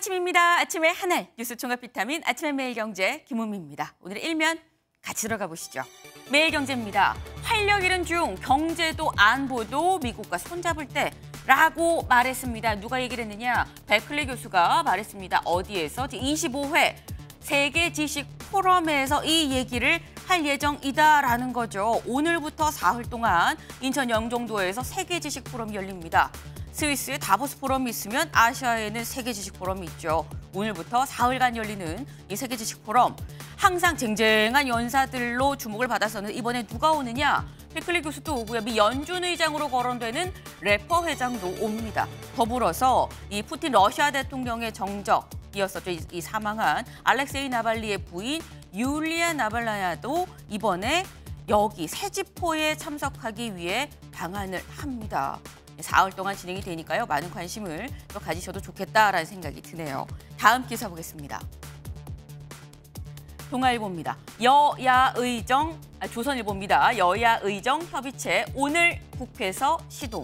아침입니다. 아침의 하늘 뉴스 종합 비타민 아침의 매일경제 김은미입니다. 오늘의 일면 같이 들어가 보시죠. 매일경제입니다. 활력 잃은 중 경제도 안보도 미국과 손잡을 때라고 말했습니다. 누가 얘기를 했느냐? 베클리 교수가 말했습니다. 어디에서? 제25회 세계 지식 포럼에서 이 얘기를 할 예정이다라는 거죠. 오늘부터 사흘 동안 인천 영종도에서 세계 지식 포럼이 열립니다. 스위스에 다보스 포럼이 있으면 아시아에는 세계 지식 포럼이 있죠. 오늘부터 사흘간 열리는 이 세계 지식 포럼. 항상 쟁쟁한 연사들로 주목을 받았었는데 이번에 누가 오느냐? 베클리 교수도 오고요. 미 연준 의장으로 거론되는 래퍼 회장도 옵니다. 더불어서 이 푸틴 러시아 대통령의 정적이었었죠. 이 사망한 알렉세이 나발리의 부인 율리아 나발라야도 이번에 여기 세지포에 참석하기 위해 방한을 합니다. 사흘 동안 진행이 되니까요. 많은 관심을 또 가지셔도 좋겠다라는 생각이 드네요. 다음 기사 보겠습니다. 동아일보입니다. 조선일보입니다. 여야의정 협의체 오늘 국회에서 시동.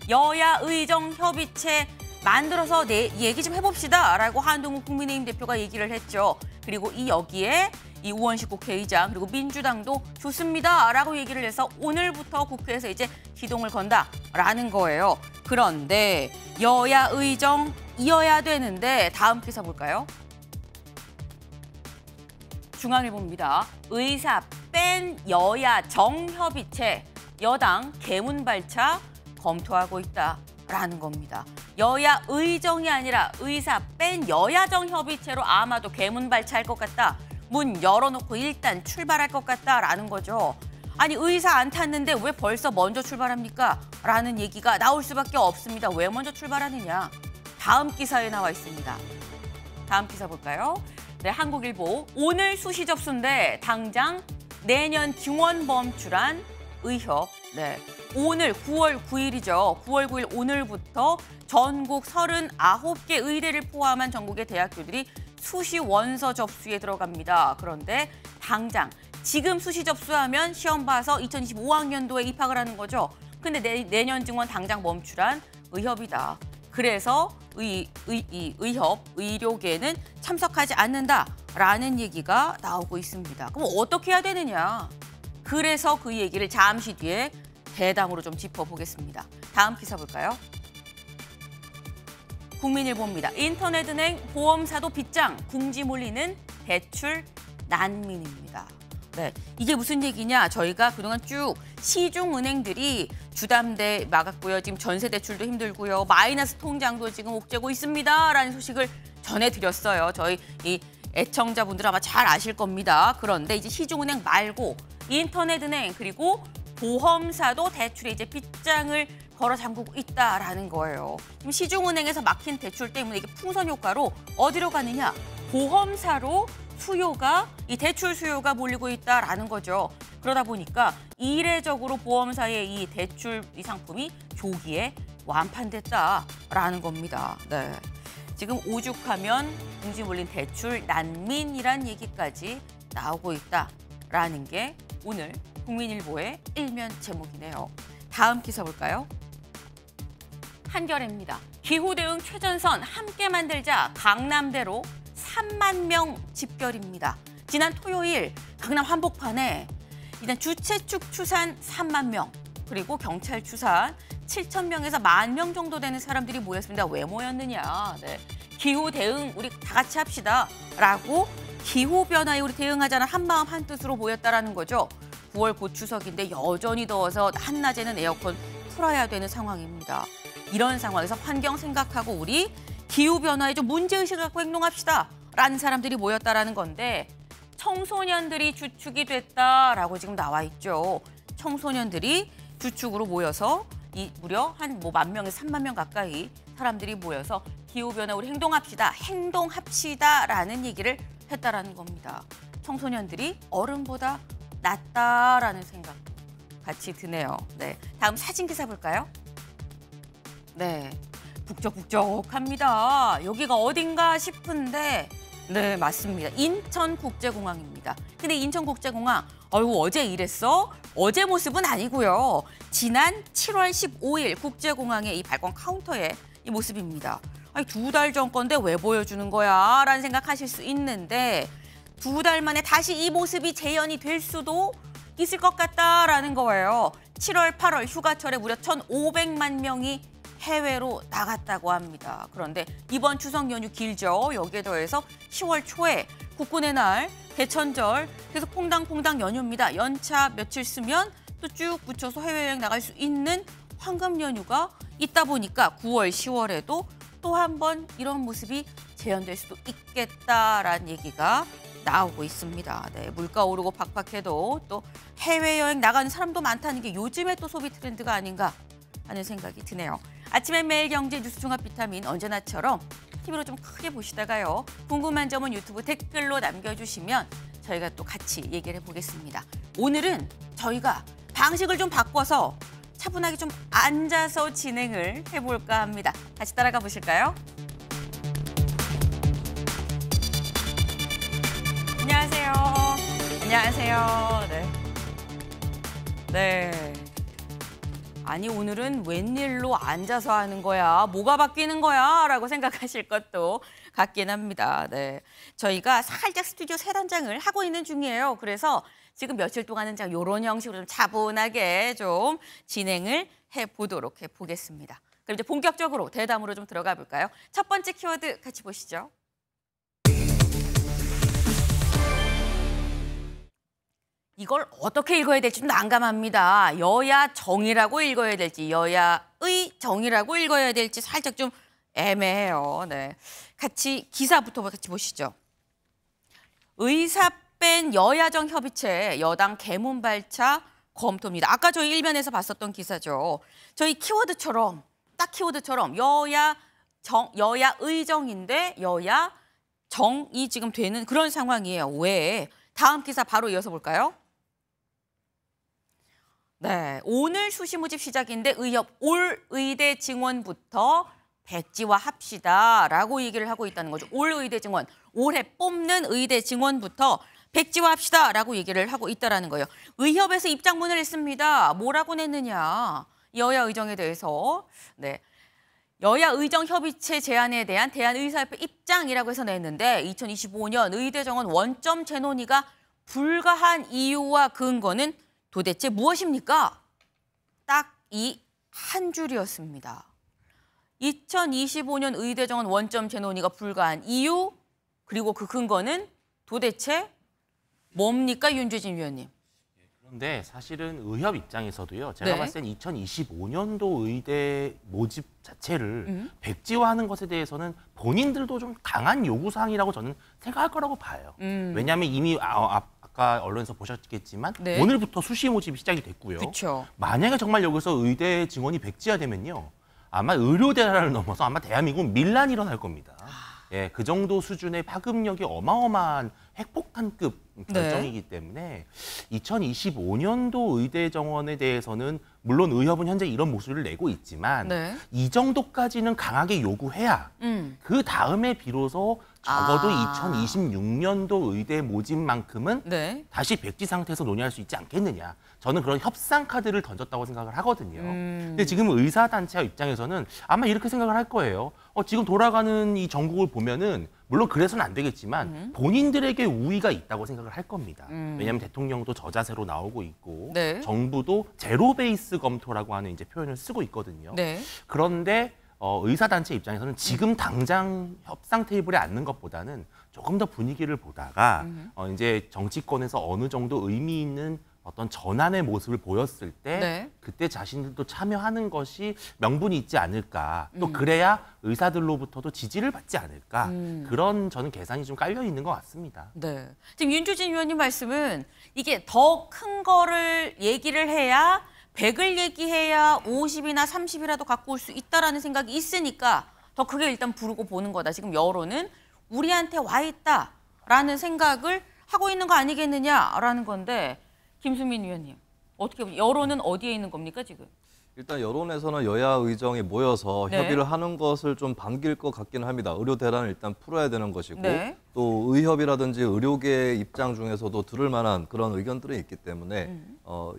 여야의정 협의체 만들어서 얘기 좀 해봅시다라고 한동훈 국민의힘 대표가 얘기를 했죠. 그리고 여기에 이 우원식 국회의장 그리고 민주당도 좋습니다라고 얘기를 해서 오늘부터 국회에서 이제 시동을 건다라는 거예요. 그런데 여야 의정 이어야 되는데 다음 기사 볼까요? 중앙일보입니다. 의사 뺀 여야 정협의체 여당 개문발차 검토하고 있다라는 겁니다. 여야 의정이 아니라 의사 뺀 여야정 협의체로 아마도 개문발차할 것 같다. 문 열어놓고 일단 출발할 것 같다라는 거죠. 아니 의사 안 탔는데 왜 벌써 먼저 출발합니까? 라는 얘기가 나올 수밖에 없습니다. 왜 먼저 출발하느냐? 다음 기사에 나와 있습니다. 다음 기사 볼까요? 네, 한국일보. 오늘 수시 접수인데 당장 내년 증원 범출한 의협. 네, 오늘 9월 9일이죠. 9월 9일 오늘부터 전국 39개 의대를 포함한 전국의 대학교들이 수시 원서 접수에 들어갑니다. 그런데 당장 지금 수시 접수하면 시험 봐서 2025학년도에 입학을 하는 거죠. 근데 내년 증원 당장 멈출한 의협이다. 그래서 의협, 의료계는 참석하지 않는다라는 얘기가 나오고 있습니다. 그럼 어떻게 해야 되느냐? 그래서 그 얘기를 잠시 뒤에 대담으로 좀 짚어보겠습니다. 다음 기사 볼까요? 국민일보입니다. 인터넷은행 보험사도 빗장, 궁지 몰리는 대출 난민입니다. 네, 이게 무슨 얘기냐? 저희가 그동안 쭉 시중은행들이 주담대 막았고요. 지금 전세 대출도 힘들고요. 마이너스 통장도 지금 옥죄고 있습니다라는 소식을 전해드렸어요. 저희 이 애청자분들 아마 잘 아실 겁니다. 그런데 이제 시중은행 말고 인터넷은행 그리고 보험사도 대출에 이제 빗장을 걸어 잠그고 있다라는 거예요. 지금 시중은행에서 막힌 대출 때문에 이게 풍선 효과로 어디로 가느냐? 보험사로 이 대출 수요가 몰리고 있다라는 거죠. 그러다 보니까 이례적으로 보험사의 이 대출 이 상품이 조기에 완판됐다라는 겁니다. 네, 지금 오죽하면 궁지 몰린 대출 난민이란 얘기까지 나오고 있다라는 게 오늘 국민일보의 일면 제목이네요. 다음 기사 볼까요? 한겨레입니다. 기후대응 최전선 함께 만들자 강남대로 3만 명 집결입니다. 지난 토요일 강남 한복판에 일단 주최 측 추산 3만 명 그리고 경찰 추산 7천 명에서 1만 명 정도 되는 사람들이 모였습니다. 왜 모였느냐? 네, 기후대응 우리 다 같이 합시다라고 기후변화에 우리 대응하자는 한마음 한뜻으로 모였다라는 거죠. 9월 곧 추석인데 여전히 더워서 한낮에는 에어컨 풀어야 되는 상황입니다. 이런 상황에서 환경 생각하고 우리 기후변화에 좀 문제의식을 갖고 행동합시다라는 사람들이 모였다라는 건데 청소년들이 주축이 됐다라고 지금 나와 있죠. 청소년들이 주축으로 모여서 무려 한 1만 명에서 3만 명 가까이 사람들이 모여서 기후변화 우리 행동합시다라는 얘기를 했다라는 겁니다. 청소년들이 어른보다 낫다라는 생각 같이 드네요. 네, 다음 사진 기사 볼까요? 네, 북적북적합니다. 여기가 어딘가 싶은데 네, 맞습니다. 인천국제공항입니다. 근데 인천국제공항 어제 이랬어? 어제 모습은 아니고요. 지난 7월 15일 국제공항의 이 발권 카운터의 이 모습입니다. 아니 2달 전 건데 왜 보여주는 거야? 라는 생각하실 수 있는데 2달 만에 다시 이 모습이 재현이 될 수도 있을 것 같다라는 거예요. 7월, 8월 휴가철에 무려 1,500만 명이 해외로 나갔다고 합니다. 그런데 이번 추석 연휴 길죠. 여기에 더해서 10월 초에 국군의 날, 대천절, 계속 퐁당퐁당 연휴입니다. 연차 며칠 쓰면 또 쭉 붙여서 해외여행 나갈 수 있는 황금 연휴가 있다 보니까 9월, 10월에도 또 한 번 이런 모습이 재현될 수도 있겠다라는 얘기가 나오고 있습니다. 네, 물가 오르고 팍팍해도 또 해외여행 나가는 사람도 많다는 게 요즘에 또 소비 트렌드가 아닌가 하는 생각이 드네요. 아침에 매일 경제 뉴스 종합 비타민 언제나처럼 TV로 좀 크게 보시다가요. 궁금한 점은 유튜브 댓글로 남겨주시면 저희가 또 같이 얘기를 해보겠습니다. 오늘은 저희가 방식을 좀 바꿔서 차분하게 좀 앉아서 진행을 해볼까 합니다. 같이 따라가 보실까요? 안녕하세요. 안녕하세요. 네. 네. 아니 오늘은 웬일로 앉아서 하는 거야? 뭐가 바뀌는 거야? 라고 생각하실 것도 같긴 합니다. 네. 저희가 살짝 스튜디오 새 단장을 하고 있는 중이에요. 그래서 지금 며칠 동안은 이런 형식으로 좀 차분하게 좀 진행을 해보도록 해보겠습니다. 그럼 이제 본격적으로 대담으로 좀 들어가 볼까요? 첫 번째 키워드 같이 보시죠. 이걸 어떻게 읽어야 될지 좀 난감합니다. 여야 정이라고 읽어야 될지 여야의 정이라고 읽어야 될지 살짝 좀 애매해요. 네, 같이 기사부터 같이 보시죠. 의사 뺀 여야정 협의체 여당 개문발차 검토입니다. 아까 저희 일면에서 봤었던 기사죠. 저희 키워드처럼 딱 키워드처럼 여야 의정인데 여야 정이 지금 되는 그런 상황이에요. 왜? 다음 기사 바로 이어서 볼까요? 네, 오늘 수시 모집 시작인데 의협 올 의대 증원부터 백지화합시다라고 얘기를 하고 있다는 거죠. 올 의대 증원, 올해 뽑는 의대 증원부터 백지화합시다라고 얘기를 하고 있다는 거예요. 의협에서 입장문을 냈습니다. 뭐라고 냈느냐? 여야 의정에 대해서. 네. 여야 의정 협의체 제안에 대한 대한의사협회 입장이라고 해서 냈는데 2025년 의대 정원 원점 재논의가 불가한 이유와 근거는 도대체 무엇입니까? 딱 이 한 줄이었습니다. 2025년 의대 정원 원점 재논의가 불가한 이유 그리고 그 근거는 도대체 뭡니까, 윤주진 위원님? 그런데 사실은 의협 입장에서도요. 제가 봤을 땐 2025년도 의대 모집 자체를 백지화하는 것에 대해서는 본인들도 좀 강한 요구사항이라고 저는 생각할 거라고 봐요. 왜냐하면 이미 아까 언론에서 보셨겠지만 네. 오늘부터 수시 모집이 시작이 됐고요. 그쵸. 만약에 정말 여기서 의대 증원이 백지화되면요. 아마 의료대란을 넘어서 아마 대한민국은 밀란이 일어날 겁니다. 예, 그 정도 수준의 파급력이 어마어마한 핵폭탄급 결정이기 때문에 2025년도 의대 정원에 대해서는 물론 의협은 현재 이런 목소리를 내고 있지만 이 정도까지는 강하게 요구해야 그 다음에 비로소 적어도 2026년도 의대 모집만큼은 다시 백지 상태에서 논의할 수 있지 않겠느냐. 저는 그런 협상 카드를 던졌다고 생각을 하거든요. 근데 지금 의사단체 입장에서는 아마 이렇게 생각을 할 거예요. 지금 돌아가는 이 전국을 보면은 물론 그래서는 안 되겠지만 본인들에게 우위가 있다고 생각을 할 겁니다. 왜냐하면 대통령도 저자세로 나오고 있고 정부도 제로 베이스 검토라고 하는 이제 표현을 쓰고 있거든요. 그런데 의사단체 입장에서는 지금 당장 협상 테이블에 앉는 것보다는 조금 더 분위기를 보다가 이제 정치권에서 어느 정도 의미 있는 어떤 전환의 모습을 보였을 때 그때 자신들도 참여하는 것이 명분이 있지 않을까. 또 그래야 의사들로부터도 지지를 받지 않을까. 그런 저는 계산이 좀 깔려 있는 것 같습니다. 네. 지금 윤주진 위원님 말씀은 이게 더 큰 거를 얘기를 해야 100을 얘기해야 50이나 30이라도 갖고 올 수 있다라는 생각이 있으니까 더 크게 일단 부르고 보는 거다. 지금 여론은 우리한테 와 있다라는 생각을 하고 있는 거 아니겠느냐라는 건데 김수민 위원님, 어떻게 보세요? 여론은 어디에 있는 겁니까, 지금? 일단 여론에서는 여야 의정이 모여서 협의를 하는 것을 좀 반길 것 같기는 합니다. 의료 대란을 일단 풀어야 되는 것이고 또 의협이라든지 의료계 입장 중에서도 들을 만한 그런 의견들이 있기 때문에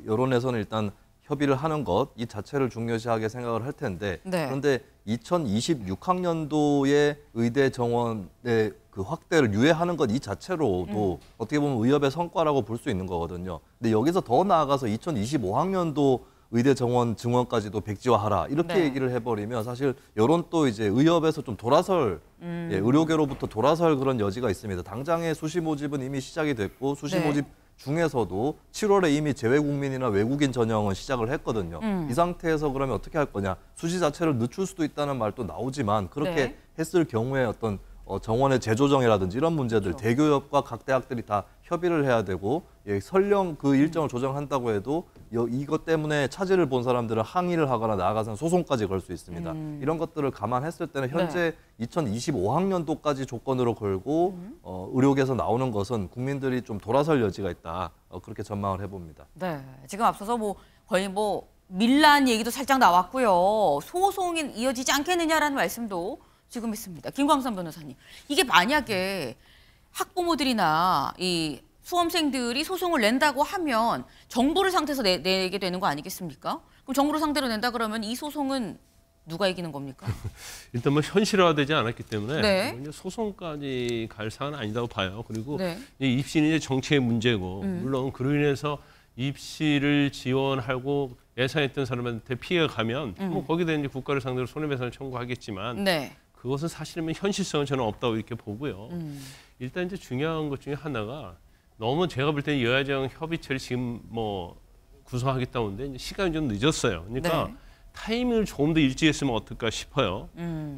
여론에서는 일단 협의를 하는 것 이 자체를 중요시하게 생각을 할 텐데 네. 그런데 2026학년도에 의대 정원의 그 확대를 유예하는 것 이 자체로도 어떻게 보면 의협의 성과라고 볼 수 있는 거거든요. 근데 여기서 더 나아가서 2025학년도 의대 정원 증원까지도 백지화하라 이렇게 네. 얘기를 해버리면 사실 이런 또 이제 의협에서 좀 돌아설 예, 의료계로부터 돌아설 그런 여지가 있습니다. 당장의 수시 모집은 이미 시작이 됐고 수시 네. 모집 중에서도 7월에 이미 재외국민이나 외국인 전형은 시작을 했거든요. 이 상태에서 그러면 어떻게 할 거냐? 수시 자체를 늦출 수도 있다는 말도 나오지만 그렇게 네. 했을 경우에 어떤 정원의 재조정이라든지 이런 문제들 그렇죠. 대교협과 각 대학들이 다 협의를 해야 되고 예, 설령 그 일정을 조정한다고 해도 이것 때문에 차질을 본 사람들은 항의를 하거나 나아가서는 소송까지 걸 수 있습니다. 이런 것들을 감안했을 때는 현재 2025학년도까지 조건으로 걸고 의료계에서 나오는 것은 국민들이 좀 돌아설 여지가 있다. 그렇게 전망을 해봅니다. 네, 지금 앞서서 뭐 거의 뭐 밀란 얘기도 살짝 나왔고요. 소송이 이어지지 않겠느냐라는 말씀도 지금 있습니다. 김광선 변호사님, 이게 만약에 학부모들이나 이 수험생들이 소송을 낸다고 하면 정부를 상대해서 내게 되는 거 아니겠습니까? 그럼 정부를 상대로 낸다 그러면 이 소송은 누가 이기는 겁니까? 일단 뭐 현실화되지 않았기 때문에 네. 이제 소송까지 갈 사안은 아니다고 봐요. 그리고 네. 이 입시는 이제 정책의 문제고 물론 그로 인해서 입시를 지원하고 예상했던 사람한테 피해가 가면 뭐 거기에 대한 이제 국가를 상대로 손해배상을 청구하겠지만 네. 그것은 사실은 현실성은 저는 없다고 이렇게 보고요. 일단 이제 중요한 것 중에 하나가 너무 제가 볼 때는 여야정 협의체를 지금 뭐 구성하겠다고 하는데 이제 시간이 좀 늦었어요. 그러니까 네. 타이밍을 조금 더 일찍 했으면 어떨까 싶어요.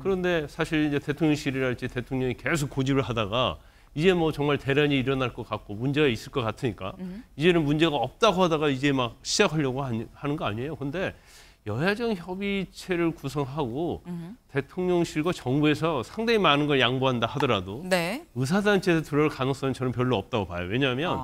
그런데 사실 이제 대통령실이랄지 대통령이 계속 고집을 하다가 이제 뭐 정말 대란이 일어날 것 같고 문제가 있을 것 같으니까 이제는 문제가 없다고 하다가 이제 막 시작하려고 하는 거 아니에요. 근데 여야정 협의체를 구성하고 대통령실과 정부에서 상당히 많은 걸 양보한다 하더라도 네. 의사단체에서 들어올 가능성은 저는 별로 없다고 봐요. 왜냐하면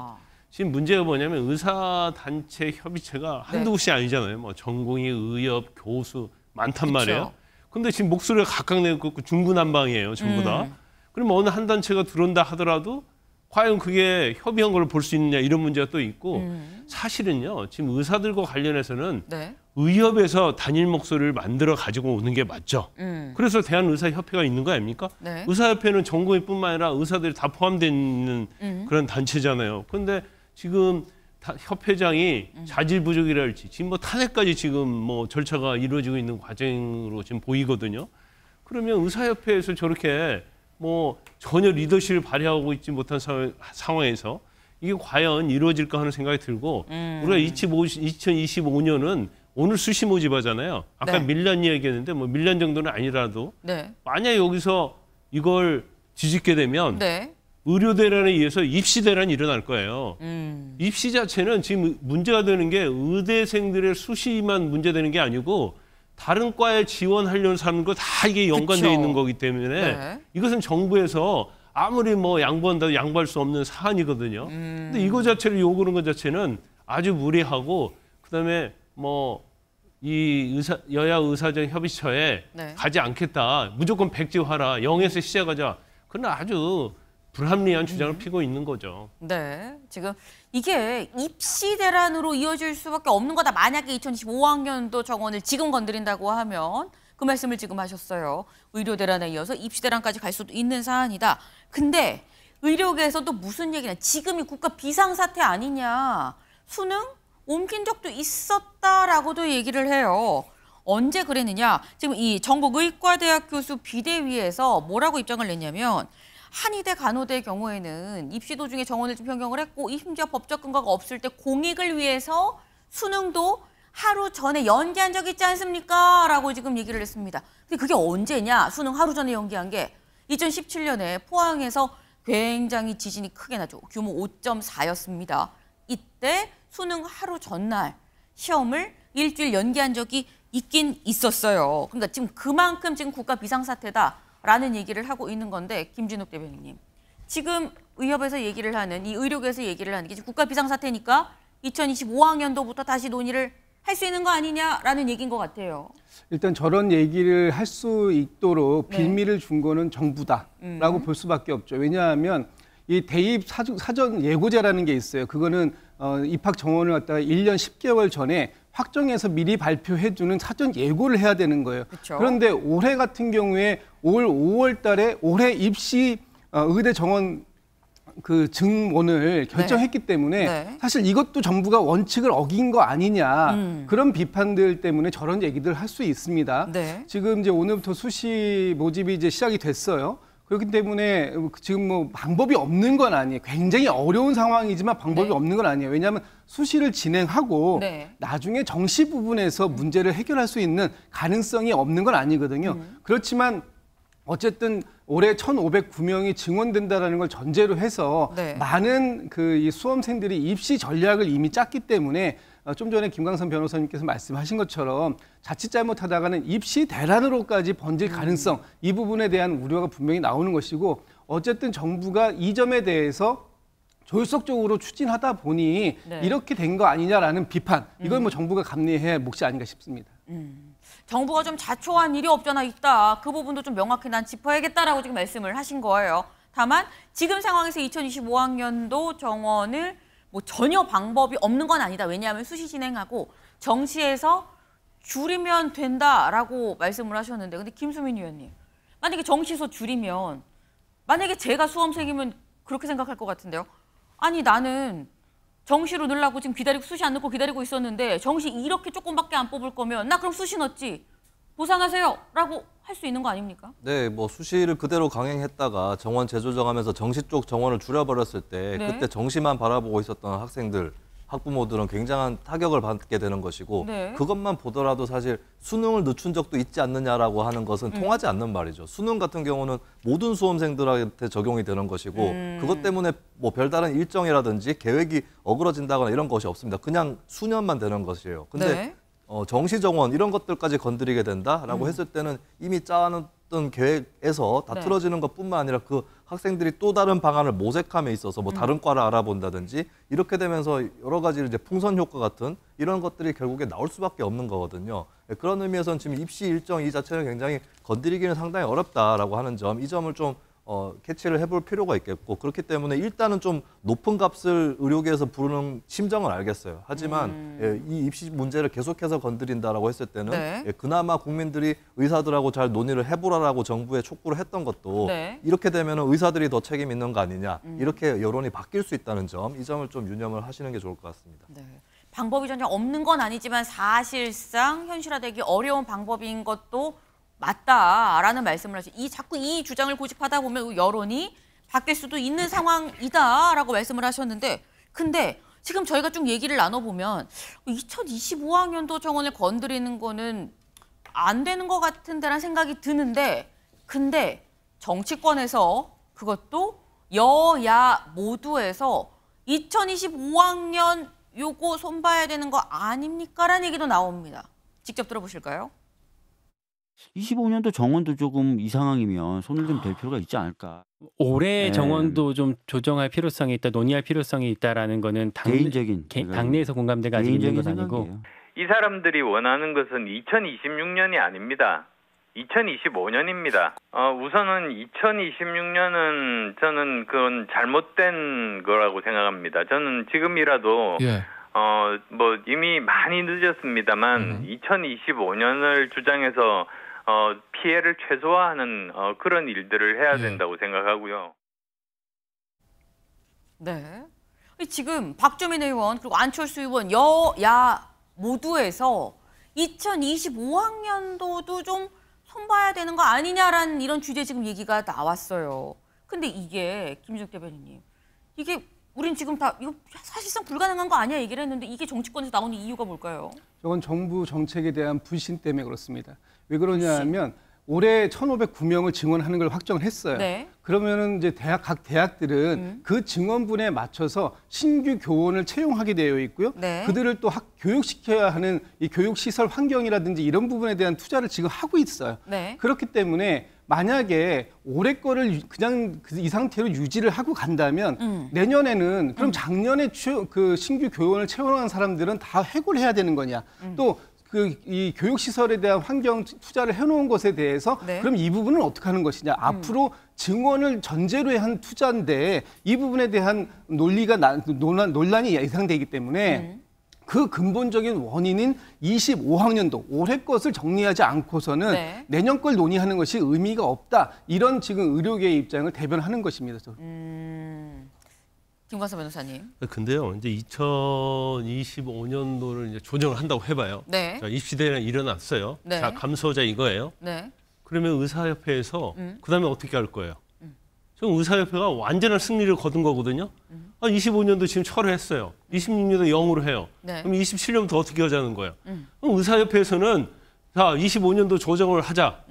지금 문제가 뭐냐면 의사단체 협의체가 한두 곳이 아니잖아요. 뭐 전공의, 의협, 교수 많단 그쵸. 말이에요. 근데 지금 목소리가 각각 내고 중구난방이에요. 전부 다. 그럼 어느 한 단체가 들어온다 하더라도 과연 그게 협의한 걸 볼 수 있느냐 이런 문제가 또 있고 사실은요. 지금 의사들과 관련해서는 네. 의협에서 단일 목소리를 만들어 가지고 오는 게 맞죠. 그래서 대한의사협회가 있는 거 아닙니까? 네. 의사협회는 전공의뿐만 아니라 의사들이 다 포함되어 있는 그런 단체잖아요. 그런데 지금 협회장이 자질 부족이랄지 지금 뭐 탄핵까지 지금 뭐 절차가 이루어지고 있는 과정으로 지금 보이거든요. 그러면 의사협회에서 저렇게 뭐 전혀 리더십을 발휘하고 있지 못한 상황에서 이게 과연 이루어질까 하는 생각이 들고 우리가 2025년은 오늘 수시 모집하잖아요. 아까 네. 밀란 이야기했는데 뭐 밀란 정도는 아니라도 네. 만약 여기서 이걸 뒤집게 되면 네. 의료 대란에 의해서 입시 대란이 일어날 거예요. 입시 자체는 지금 문제가 되는 게 의대생들의 수시만 문제되는 게 아니고 다른 과에 지원하려는 사람과 다 이게 연관되어 그쵸. 있는 거기 때문에 네. 이것은 정부에서 아무리 뭐 양보한다고 양보할 수 없는 사안이거든요. 근데 이거 자체를 요구하는 것 자체는 아주 무리하고 그다음에 뭐 이 여야 의사정 협의처에 네. 가지 않겠다. 무조건 백지화하라. 0에서 시작하자. 그건 아주 불합리한 주장을 피고 있는 거죠. 네, 지금 이게 입시 대란으로 이어질 수밖에 없는 거다. 만약에 2025학년도 정원을 지금 건드린다고 하면 그 말씀을 지금 하셨어요. 의료 대란에 이어서 입시 대란까지 갈 수도 있는 사안이다. 근데 의료계에서도 무슨 얘기냐? 지금이 국가 비상사태 아니냐? 수능 옮긴 적도 있었다라고도 얘기를 해요. 언제 그랬느냐? 지금 이 전국의과대학 교수 비대위에서 뭐라고 입장을 냈냐면 한의대, 간호대의 경우에는 입시 도중에 정원을 좀 변경을 했고 심지어 법적 근거가 없을 때 공익을 위해서 수능도 하루 전에 연기한 적 있지 않습니까? 라고 지금 얘기를 했습니다. 근데 그게 언제냐? 수능 하루 전에 연기한 게 2017년에 포항에서 굉장히 지진이 크게 나죠. 규모 5.4였습니다. 이때 수능 하루 전날 시험을 일주일 연기한 적이 있긴 있었어요. 그러니까 지금 그만큼 지금 국가 비상사태다라는 얘기를 하고 있는 건데 김진욱 대변인님. 지금 의협에서 얘기를 하는 이 의료계에서 얘기를 하는 게 지금 국가 비상사태니까 2025학년도부터 다시 논의를 할 수 있는 거 아니냐라는 얘기인 것 같아요. 일단 저런 얘기를 할 수 있도록 네. 빌미를 준 거는 정부다라고 볼 수밖에 없죠. 왜냐하면 이 대입 사전 예고제라는 게 있어요. 그거는 입학 정원을 갖다가 1년 10개월 전에 확정해서 미리 발표해주는 사전 예고를 해야 되는 거예요. 그쵸. 그런데 올해 같은 경우에 올 5월 달에 올해 입시 의대 정원 그 증원을 결정했기 때문에 네. 사실 이것도 정부가 원칙을 어긴 거 아니냐 그런 비판들 때문에 저런 얘기들 할 수 있습니다. 네. 지금 이제 오늘부터 수시 모집이 이제 시작이 됐어요. 그렇기 때문에 지금 뭐 방법이 없는 건 아니에요. 굉장히 어려운 상황이지만 방법이 네. 없는 건 아니에요. 왜냐하면 수시를 진행하고 네. 나중에 정시 부분에서 문제를 해결할 수 있는 가능성이 없는 건 아니거든요. 그렇지만 어쨌든 올해 1,509명이 증원된다라는 걸 전제로 해서 네. 많은 그 이 수험생들이 입시 전략을 이미 짰기 때문에 좀 전에 김광선 변호사님께서 말씀하신 것처럼 자칫 잘못하다가는 입시 대란으로까지 번질 가능성 이 부분에 대한 우려가 분명히 나오는 것이고 어쨌든 정부가 이 점에 대해서 졸속적으로 추진하다 보니 네. 이렇게 된 거 아니냐라는 비판 이건 뭐 정부가 감내해야 할 몫이 아닌가 싶습니다. 정부가 좀 자초한 일이 없잖아 있다. 그 부분도 좀 명확히 난 짚어야겠다라고 지금 말씀을 하신 거예요. 다만 지금 상황에서 2025학년도 정원을 뭐 전혀 방법이 없는 건 아니다. 왜냐하면 수시 진행하고 정시에서 줄이면 된다라고 말씀을 하셨는데 근데 김수민 의원님 만약에 정시에서 줄이면 만약에 제가 수험생이면 그렇게 생각할 것 같은데요. 아니 나는 정시로 넣으려고 지금 수시 안 넣고 기다리고 있었는데 정시 이렇게 조금밖에 안 뽑을 거면 나 그럼 수시 넣었지 보상하세요 라고 할 수 있는 거 아닙니까? 네, 뭐 수시를 그대로 강행했다가 정원 재조정하면서 정시 쪽 정원을 줄여버렸을 때 네. 그때 정시만 바라보고 있었던 학생들, 학부모들은 굉장한 타격을 받게 되는 것이고 네. 그것만 보더라도 사실 수능을 늦춘 적도 있지 않느냐라고 하는 것은 통하지 않는 말이죠. 수능 같은 경우는 모든 수험생들한테 적용이 되는 것이고 그것 때문에 뭐 별다른 일정이라든지 계획이 어그러진다거나 이런 것이 없습니다. 그냥 수년만 되는 것이에요. 근데 네. 정시 정원 이런 것들까지 건드리게 된다라고 했을 때는 이미 짜놨던 계획에서 다 네. 틀어지는 것뿐만 아니라 그 학생들이 또 다른 방안을 모색함에 있어서 뭐 다른 과를 알아본다든지 이렇게 되면서 여러 가지 이제 풍선 효과 같은 이런 것들이 결국에 나올 수밖에 없는 거거든요. 그런 의미에서는 지금 입시 일정 이 자체는 굉장히 건드리기는 상당히 어렵다라고 하는 점, 이 점을 좀 캐치를 해볼 필요가 있겠고 그렇기 때문에 일단은 좀 높은 값을 의료계에서 부르는 심정은 알겠어요. 하지만 이 입시 문제를 계속해서 건드린다라고 했을 때는 네. 그나마 국민들이 의사들하고 잘 논의를 해보라라고 정부에 촉구를 했던 것도 네. 이렇게 되면 의사들이 더 책임 있는 거 아니냐 이렇게 여론이 바뀔 수 있다는 점, 이 점을 좀 유념을 하시는 게 좋을 것 같습니다. 네. 방법이 전혀 없는 건 아니지만 사실상 현실화되기 어려운 방법인 것도 맞다라는 말씀을 하시죠. 자꾸 이 주장을 고집하다 보면 여론이 바뀔 수도 있는 상황이다라고 말씀을 하셨는데 근데 지금 저희가 좀 얘기를 나눠보면 2025학년도 정원을 건드리는 거는 안 되는 것 같은데라는 생각이 드는데 근데 정치권에서 그것도 여야 모두에서 2025학년 요거 손봐야 되는 거 아닙니까? 라는 얘기도 나옵니다. 직접 들어보실까요? 25년도 정원도 조금 이 상황이면 손을 좀 댈 필요가 있지 않을까. 올해 네. 정원도 좀 조정할 필요성이 있다, 논의할 필요성이 있다라는 거는 개인적인 당내에서 공감대가 아직 있는 개인적인 건 아니고 생각이에요. 이 사람들이 원하는 것은 2026년이 아닙니다. 2025년입니다. 우선은 2026년은 저는 그건 잘못된 거라고 생각합니다. 저는 지금이라도 뭐 이미 많이 늦었습니다만 2025년을 주장해서 피해를 최소화하는 그런 일들을 해야 된다고 생각하고요. 네. 지금 박주민 의원 그리고 안철수 의원 여야 모두에서 2025학년도도 좀 손봐야 되는 거 아니냐라는 이런 주제 지금 얘기가 나왔어요. 근데 이게 김준욱 대변인님 이게 우린 지금 다 이거 사실상 불가능한 거 아니야 얘기를 했는데 이게 정치권에서 나오는 이유가 뭘까요? 저건 정부 정책에 대한 불신 때문에 그렇습니다. 왜 그러냐면 올해 1,509명을 증원하는 걸 확정을 했어요. 네. 그러면은 이제 각 대학들은 그 증원분에 맞춰서 신규 교원을 채용하게 되어 있고요. 네. 그들을 또 교육시켜야 하는 이 교육시설 환경이라든지 이런 부분에 대한 투자를 지금 하고 있어요. 네. 그렇기 때문에 만약에 올해 거를 그냥 이 상태로 유지를 하고 간다면 내년에는 그럼 작년에 그 신규 교원을 채용한 사람들은 다 해고를 해야 되는 거냐. 또 이 교육시설에 대한 환경 투자를 해놓은 것에 대해서 네. 그럼 이 부분은 어떻게 하는 것이냐. 앞으로 증원을 전제로 한 투자인데 이 부분에 대한 논란이 예상되기 때문에 그 근본적인 원인인 25학년도 올해 것을 정리하지 않고서는 네. 내년 걸 논의하는 것이 의미가 없다. 이런 지금 의료계의 입장을 대변하는 것입니다. 김광석 변호사님. 근데요, 이제 2025년도를 이제 조정을 한다고 해봐요. 네. 자, 입시대회가 일어났어요. 네. 자, 감소자 이거예요. 네. 그러면 의사협회에서 그다음에 어떻게 할 거예요? 지금 의사협회가 완전한 승리를 거둔 거거든요. 25년도 지금 철회했어요. 26년도 0으로 해요. 네. 그럼 27년부터 어떻게 하자는 거예요? 그럼 의사협회에서는 자, 25년도 조정을 하자.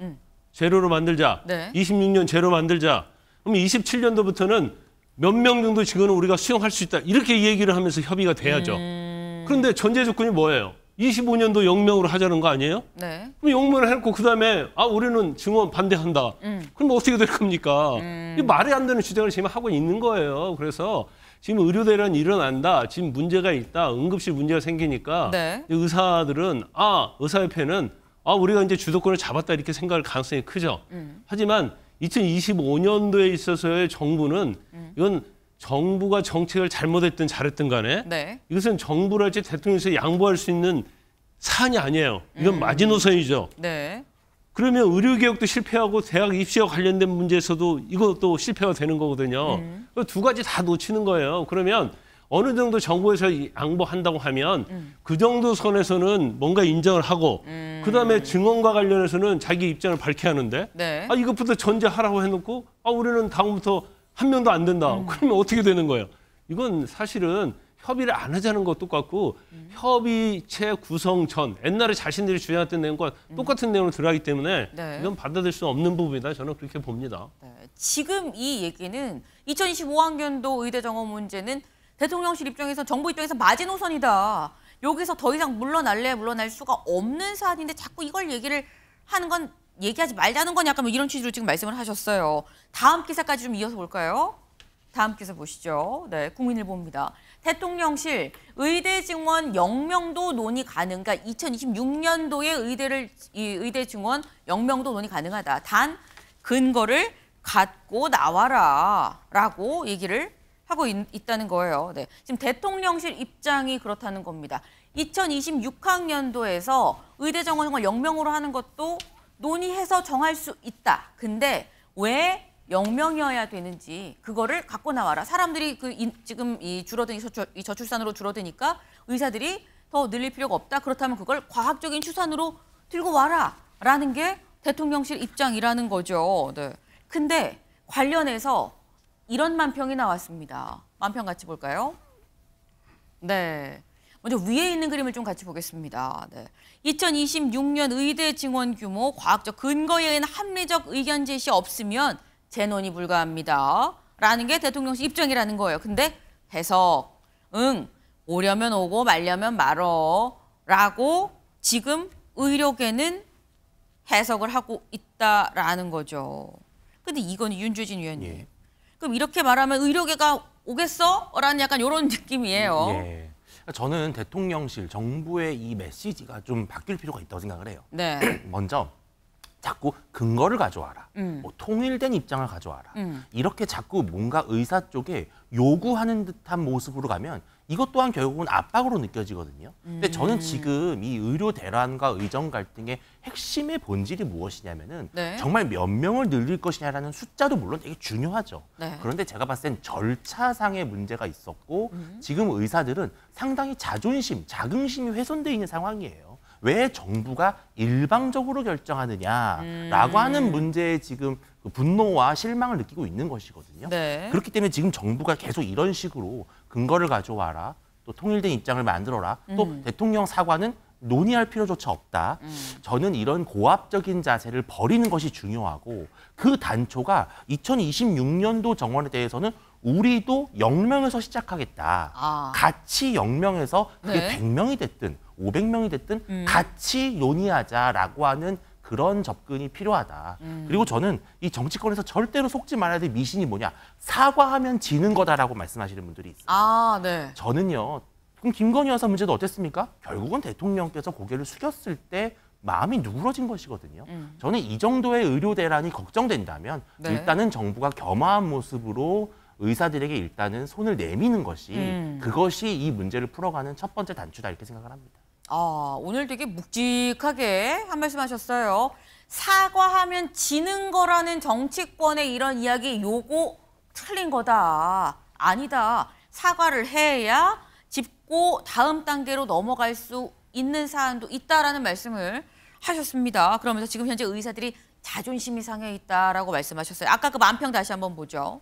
제로로 만들자. 네. 26년 제로 만들자. 그럼 27년도부터는 몇 명 정도 직원은 우리가 수용할 수 있다. 이렇게 얘기를 하면서 협의가 돼야죠. 그런데 전제 조건이 뭐예요? 25년도 0명으로 하자는 거 아니에요? 네. 그럼 0명을 해놓고 그다음에 우리는 증원 반대한다. 그럼 어떻게 될 겁니까? 이 말이 안 되는 주장을 지금 하고 있는 거예요. 그래서 지금 의료대란이 일어난다. 지금 문제가 있다. 응급실 문제가 생기니까 네. 의사들은 의사협회는 우리가 이제 주도권을 잡았다 이렇게 생각할 가능성이 크죠. 하지만 2025년도에 있어서의 정부는 이건 정부가 정책을 잘못했든 잘했든 간에 네. 이것은 정부랄지 대통령에서 양보할 수 있는 사안이 아니에요. 이건 마지노선이죠. 네. 그러면 의료개혁도 실패하고 대학 입시와 관련된 문제에서도 이것도 실패가 되는 거거든요. 두 가지 다 놓치는 거예요. 그러면 어느 정도 정부에서 양보한다고 하면 그 정도 선에서는 뭔가 인정을 하고 그다음에 증언과 관련해서는 자기 입장을 밝혀야 하는데 네. 이것부터 전제하라고 해놓고 우리는 다음부터 한 명도 안 된다. 그러면 어떻게 되는 거예요? 이건 사실은 협의를 안 하자는 것 똑같고 협의체 구성 전 옛날에 자신들이 주장했던 내용과 똑같은 내용을 들어가기 때문에 네. 이건 받아들일 수 없는 부분이다. 저는 그렇게 봅니다. 네. 지금 이 얘기는 2025학년도 의대 정원 문제는 대통령실 입장에서 정부 입장에서 마지노선이다. 여기서 더 이상 물러날 수가 없는 사안인데 자꾸 이걸 얘기를 하는 건 얘기하지 말자는 건 약간 뭐 이런 취지로 지금 말씀을 하셨어요. 다음 기사까지 좀 이어서 볼까요? 다음 기사 보시죠. 네, 국민일보입니다. 대통령실 의대 증원 0명도 논의 가능. 그러니까 2026년도에 의대 증원 0명도 논의 가능하다. 단 근거를 갖고 나와라라고 얘기를 하고 있다는 거예요. 네, 지금 대통령실 입장이 그렇다는 겁니다. 2026학년도에서 의대 정원 0명으로 하는 것도 논의해서 정할 수 있다. 근데 왜 0명이어야 되는지 그거를 갖고 나와라. 사람들이 지금 줄어든 이 저출산으로 줄어드니까 의사들이 더 늘릴 필요가 없다. 그렇다면 그걸 과학적인 추산으로 들고 와라라는 게 대통령실 입장이라는 거죠. 네. 근데 관련해서 이런 만평이 나왔습니다. 만평 같이 볼까요? 네. 먼저 위에 있는 그림을 좀 같이 보겠습니다. 네. 2026년 의대 증원 규모 과학적 근거에 의한 합리적 의견 제시 없으면 재논의 불가합니다. 라는 게 대통령실 입장이라는 거예요. 근데 해석, 오려면 오고 말려면 말어 라고 지금 의료계는 해석을 하고 있다라는 거죠. 근데 이건 윤주진 위원님. 예. 그럼 이렇게 말하면 의료계가 오겠어? 라는 약간 이런 느낌이에요. 예. 저는 대통령실, 정부의 이 메시지가 좀 바뀔 필요가 있다고 생각을 해요. 네. 먼저 자꾸 근거를 가져와라. 뭐 통일된 입장을 가져와라. 이렇게 자꾸 뭔가 의사 쪽에 요구하는 듯한 모습으로 가면 이것 또한 결국은 압박으로 느껴지거든요. 근데 저는 지금 이 의료 대란과 의정 갈등의 핵심의 본질이 무엇이냐면은 네. 정말 몇 명을 늘릴 것이냐라는 숫자도 물론 되게 중요하죠. 네. 그런데 제가 봤을 땐 절차상의 문제가 있었고 지금 의사들은 상당히 자존심, 자긍심이 훼손돼 있는 상황이에요. 왜 정부가 일방적으로 결정하느냐라고 하는 문제에 지금 분노와 실망을 느끼고 있는 것이거든요. 네. 그렇기 때문에 지금 정부가 계속 이런 식으로 근거를 가져와라, 또 통일된 입장을 만들어라, 또 대통령 사과는 논의할 필요조차 없다. 저는 이런 고압적인 자세를 버리는 것이 중요하고 그 단초가 2026년도 정원에 대해서는 우리도 0명에서 시작하겠다. 같이 0명에서 그게 네. 100명이 됐든 500명이 됐든 같이 논의하자라고 하는 그런 접근이 필요하다. 그리고 저는 이 정치권에서 절대로 속지 말아야 될 미신이 뭐냐. 사과하면 지는 거다라고 말씀하시는 분들이 있어요. 네. 저는요. 그럼 김건희 여사 문제도 어땠습니까? 결국은 대통령께서 고개를 숙였을 때 마음이 누그러진 것이거든요. 저는 이 정도의 의료 대란이 걱정된다면 네. 일단은 정부가 겸허한 모습으로 의사들에게 일단은 손을 내미는 것이 그것이 이 문제를 풀어가는 첫 번째 단추다 이렇게 생각을 합니다. 오늘 되게 묵직하게 한 말씀 하셨어요. 사과하면 지는 거라는 정치권의 이런 이야기, 요거 틀린 거다. 아니다. 사과를 해야 짚고 다음 단계로 넘어갈 수 있는 사안도 있다라는 말씀을 하셨습니다. 그러면서 지금 현재 의사들이 자존심이 상해 있다라고 말씀하셨어요. 아까 그 만평 다시 한번 보죠.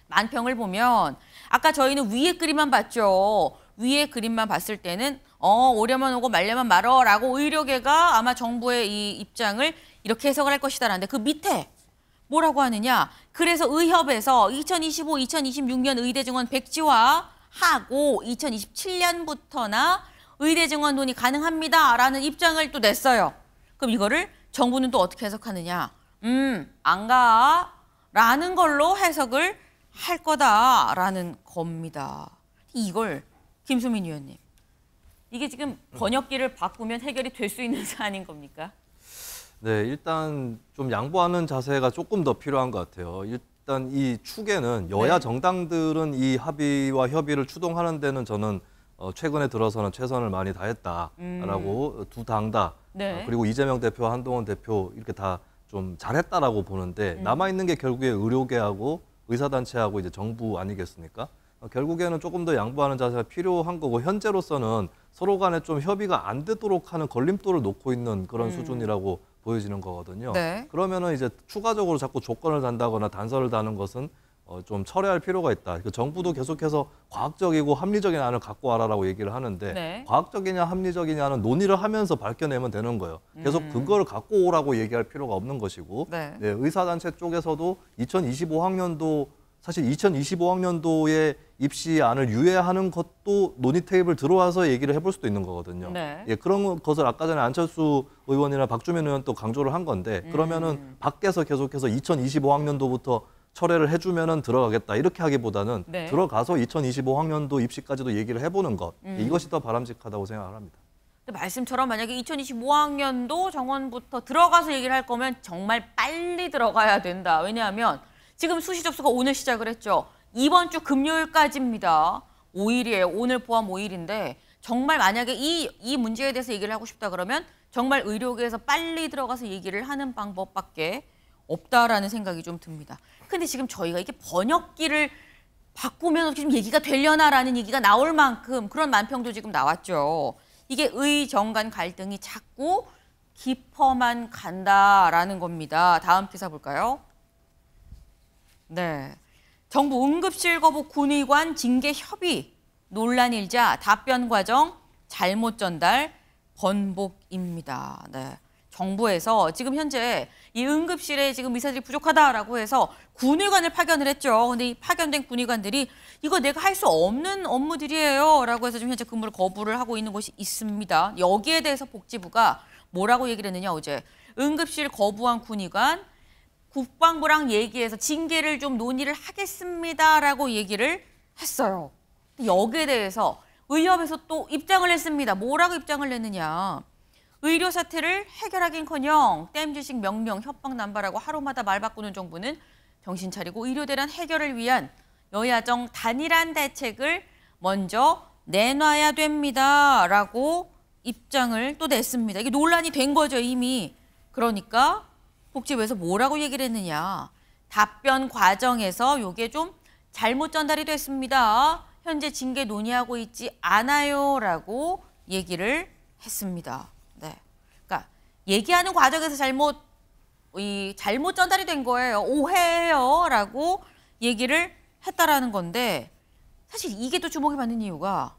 만평을 보면 아까 저희는 위에 그림만 봤죠. 위에 그림만 봤을 때는 오려면 오고 말려면 말어라고 의료계가 아마 정부의 이 입장을 이렇게 해석을 할 것이다라는데 그 밑에 뭐라고 하느냐. 그래서 의협에서 2025, 2026년 의대 증원 백지화하고 2027년부터나 의대 증원 논의 가능합니다라는 입장을 또 냈어요. 그럼 이거를 정부는 또 어떻게 해석하느냐. 안 가라는 걸로 해석을 할 거다라는 겁니다. 이걸 김수민 의원님, 이게 지금 번역기를 바꾸면 해결이 될 수 있는 사안인 겁니까? 네, 일단 좀 양보하는 자세가 조금 더 필요한 것 같아요. 일단 이 축에는 여야 정당들은 이 합의와 협의를 추동하는 데는 저는 최근에 들어서는 최선을 많이 다했다라고 두 당 다 그리고 이재명 대표, 한동훈 대표 이렇게 다 좀 잘했다라고 보는데 남아 있는 게 결국에 의료계하고 의사단체하고 이제 정부 아니겠습니까? 결국에는 조금 더 양보하는 자세가 필요한 거고 현재로서는 서로 간에 좀 협의가 안 되도록 하는 걸림돌을 놓고 있는 그런 수준이라고 보여지는 거거든요. 네. 그러면은 이제 추가적으로 자꾸 조건을 단다거나 단서를 다는 것은 좀 철회할 필요가 있다. 정부도 계속해서 과학적이고 합리적인 안을 갖고 와라라고 얘기를 하는데 과학적이냐 합리적이냐는 논의를 하면서 밝혀내면 되는 거예요. 계속 그걸 갖고 오라고 얘기할 필요가 없는 것이고 의사단체 쪽에서도 2025학년도 사실 2025학년도에 입시안을 유예하는 것도 논의 테이블 들어와서 얘기를 해볼 수도 있는 거거든요. 그런 것을 아까 전에 안철수 의원이나 박주민 의원 또 강조를 한 건데 그러면은 밖에서 계속해서 2025학년도부터 철회를 해주면은 들어가겠다 이렇게 하기보다는 들어가서 2025학년도 입시까지도 얘기를 해보는 것 이것이 더 바람직하다고 생각을 합니다. 말씀처럼 만약에 2025학년도 정원부터 들어가서 얘기를 할 거면 정말 빨리 들어가야 된다. 왜냐하면 지금 수시 접수가 오늘 시작을 했죠. 이번 주 금요일까지입니다. 5일이에요. 오늘 포함 5일인데 정말 만약에 이 문제에 대해서 얘기를 하고 싶다 그러면 정말 의료계에서 빨리 들어가서 얘기를 하는 방법밖에 없다라는 생각이 좀 듭니다. 근데 지금 저희가 이게 번역기를 바꾸면 좀 얘기가 되려나라는 얘기가 나올 만큼 그런 만평도 지금 나왔죠. 이게 의정 간 갈등이 자꾸 깊어만 간다라는 겁니다. 다음 기사 볼까요? 네, 정부 응급실 거부 군의관 징계 협의 논란 일자 답변 과정 잘못 전달 번복입니다. 네, 정부에서 지금 현재 이 응급실에 지금 의사들이 부족하다라고 해서 군의관을 파견을 했죠. 근데 이 파견된 군의관들이 이거 내가 할 수 없는 업무들이에요 라고 해서 지금 현재 근무를 거부를 하고 있는 곳이 있습니다. 여기에 대해서 복지부가 뭐라고 얘기를 했느냐 어제 응급실 거부한 군의관 국방부랑 얘기해서 징계를 좀 논의를 하겠습니다라고 얘기를 했어요. 여기에 대해서 의협에서 또 입장을 냈습니다. 뭐라고 입장을 냈느냐. 의료 사태를 해결하긴커녕 땜질식 명령, 협박 남발하고 하루마다 말 바꾸는 정부는 정신 차리고 의료 대란 해결을 위한 여야정 단일한 대책을 먼저 내놔야 됩니다라고 입장을 또 냈습니다. 이게 논란이 된 거죠 이미. 그러니까 복지부에서 뭐라고 얘기를 했느냐. 답변 과정에서 이게 좀 잘못 전달이 됐습니다. 현재 징계 논의하고 있지 않아요라고 얘기를 했습니다. 네, 그러니까 얘기하는 과정에서 잘못 전달이 된 거예요. 오해예요라고 얘기를 했다라는 건데 사실 이게 또 주목을 받는 이유가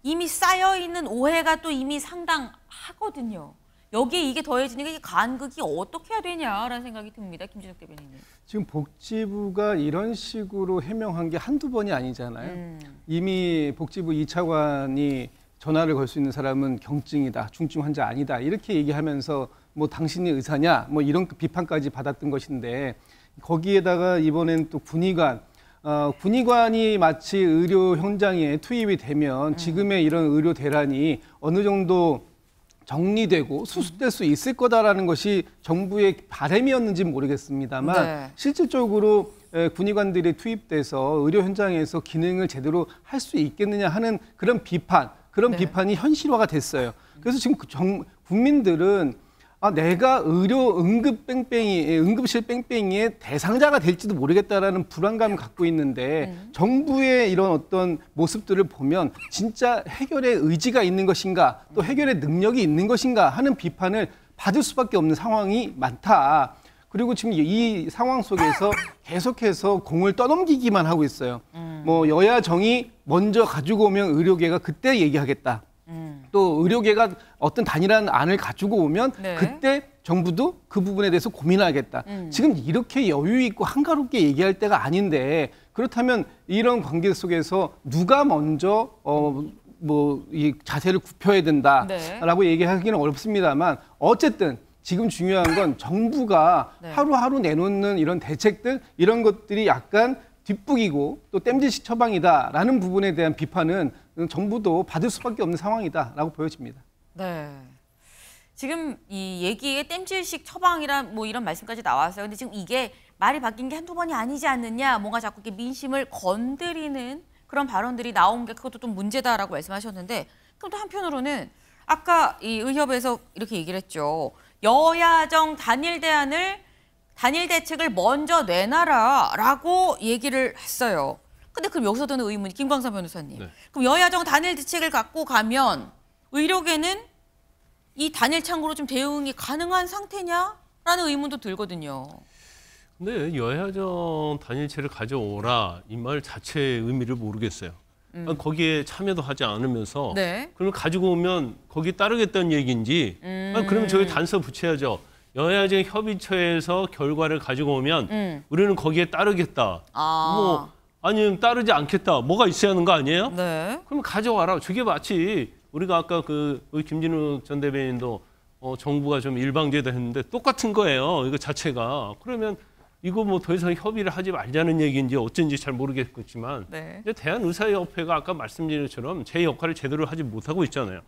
이미 쌓여 있는 오해가 또 이미 상당하거든요. 여기에 이게 더해지니까 이게 간극이 어떻게 해야 되냐라는 생각이 듭니다. 김진욱 대변인님. 지금 복지부가 이런 식으로 해명한 게 한두 번이 아니잖아요. 이미 복지부 2차관이 전화를 걸 수 있는 사람은 경증이다, 중증 환자 아니다 이렇게 얘기하면서 뭐 당신이 의사냐 뭐 이런 비판까지 받았던 것인데 거기에다가 이번엔 또 군의관이 마치 의료 현장에 투입이 되면 지금의 이런 의료 대란이 어느 정도 정리되고 수습될 수 있을 거다라는 것이 정부의 바람이었는지 모르겠습니다만 실질적으로 군의관들이 투입돼서 의료 현장에서 기능을 제대로 할 수 있겠느냐 하는 그런 비판이 현실화가 됐어요. 그래서 지금 국민들은 내가 의료 응급실 뺑뺑이의 대상자가 될지도 모르겠다라는 불안감을 갖고 있는데 정부의 이런 어떤 모습들을 보면 진짜 해결의 의지가 있는 것인가 또 해결의 능력이 있는 것인가 하는 비판을 받을 수밖에 없는 상황이 많다. 그리고 지금 이 상황 속에서 계속해서 공을 떠넘기기만 하고 있어요. 뭐 여야 정이 먼저 가지고 오면 의료계가 그때 얘기하겠다. 또 의료계가 어떤 단일한 안을 가지고 오면 네. 그때 정부도 그 부분에 대해서 고민하겠다. 지금 이렇게 여유 있고 한가롭게 얘기할 때가 아닌데 그렇다면 이런 관계 속에서 누가 먼저 이 자세를 굽혀야 된다라고 네. 얘기하기는 어렵습니다만 어쨌든 지금 중요한 건 정부가 네. 하루하루 내놓는 이런 대책들 이런 것들이 약간 뒷북이고 또 땜질식 처방이다라는 부분에 대한 비판은 정부도 받을 수밖에 없는 상황이다라고 보여집니다. 네. 지금 이 얘기에 땜질식 처방이란 뭐 이런 말씀까지 나왔어요. 근데 지금 이게 말이 바뀐 게 한두 번이 아니지 않느냐. 뭔가 자꾸 이렇게 민심을 건드리는 그런 발언들이 나온 게 그것도 좀 문제다라고 말씀하셨는데 그럼 또 한편으로는 아까 이 의협에서 이렇게 얘기를 했죠. 여야정 단일 대책을 먼저 내놔라라고 얘기를 했어요. 근데 그럼 여기서 드는 의문이 김광선 변호사님. 네. 그럼 여야정 단일 대책을 갖고 가면 의료계는 이 단일 창구로 좀 대응이 가능한 상태냐라는 의문도 들거든요. 근데 여야정 단일체를 가져오라 이 말 자체의 의미를 모르겠어요. 거기에 참여도 하지 않으면서 네. 그러면 가지고 오면 거기 따르겠다는 얘기인지 그러면 저기 단서 붙여야죠. 여야정 협의체에서 결과를 가지고 오면 우리는 거기에 따르겠다. 뭐 아니면 따르지 않겠다. 뭐가 있어야 하는 거 아니에요? 네. 그럼 가져와라. 저게 마치 우리가 아까 우리 김진우 전 대변인도 정부가 좀 일방제다 했는데 똑같은 거예요. 이거 자체가. 그러면 이거 뭐 더 이상 협의를 하지 말자는 얘기인지 어쩐지 잘 모르겠지만 네. 근데 대한의사협회가 아까 말씀드린 것처럼 제 역할을 제대로 하지 못하고 있잖아요.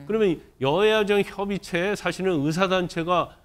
그러면 여야정 협의체에 사실은 의사단체가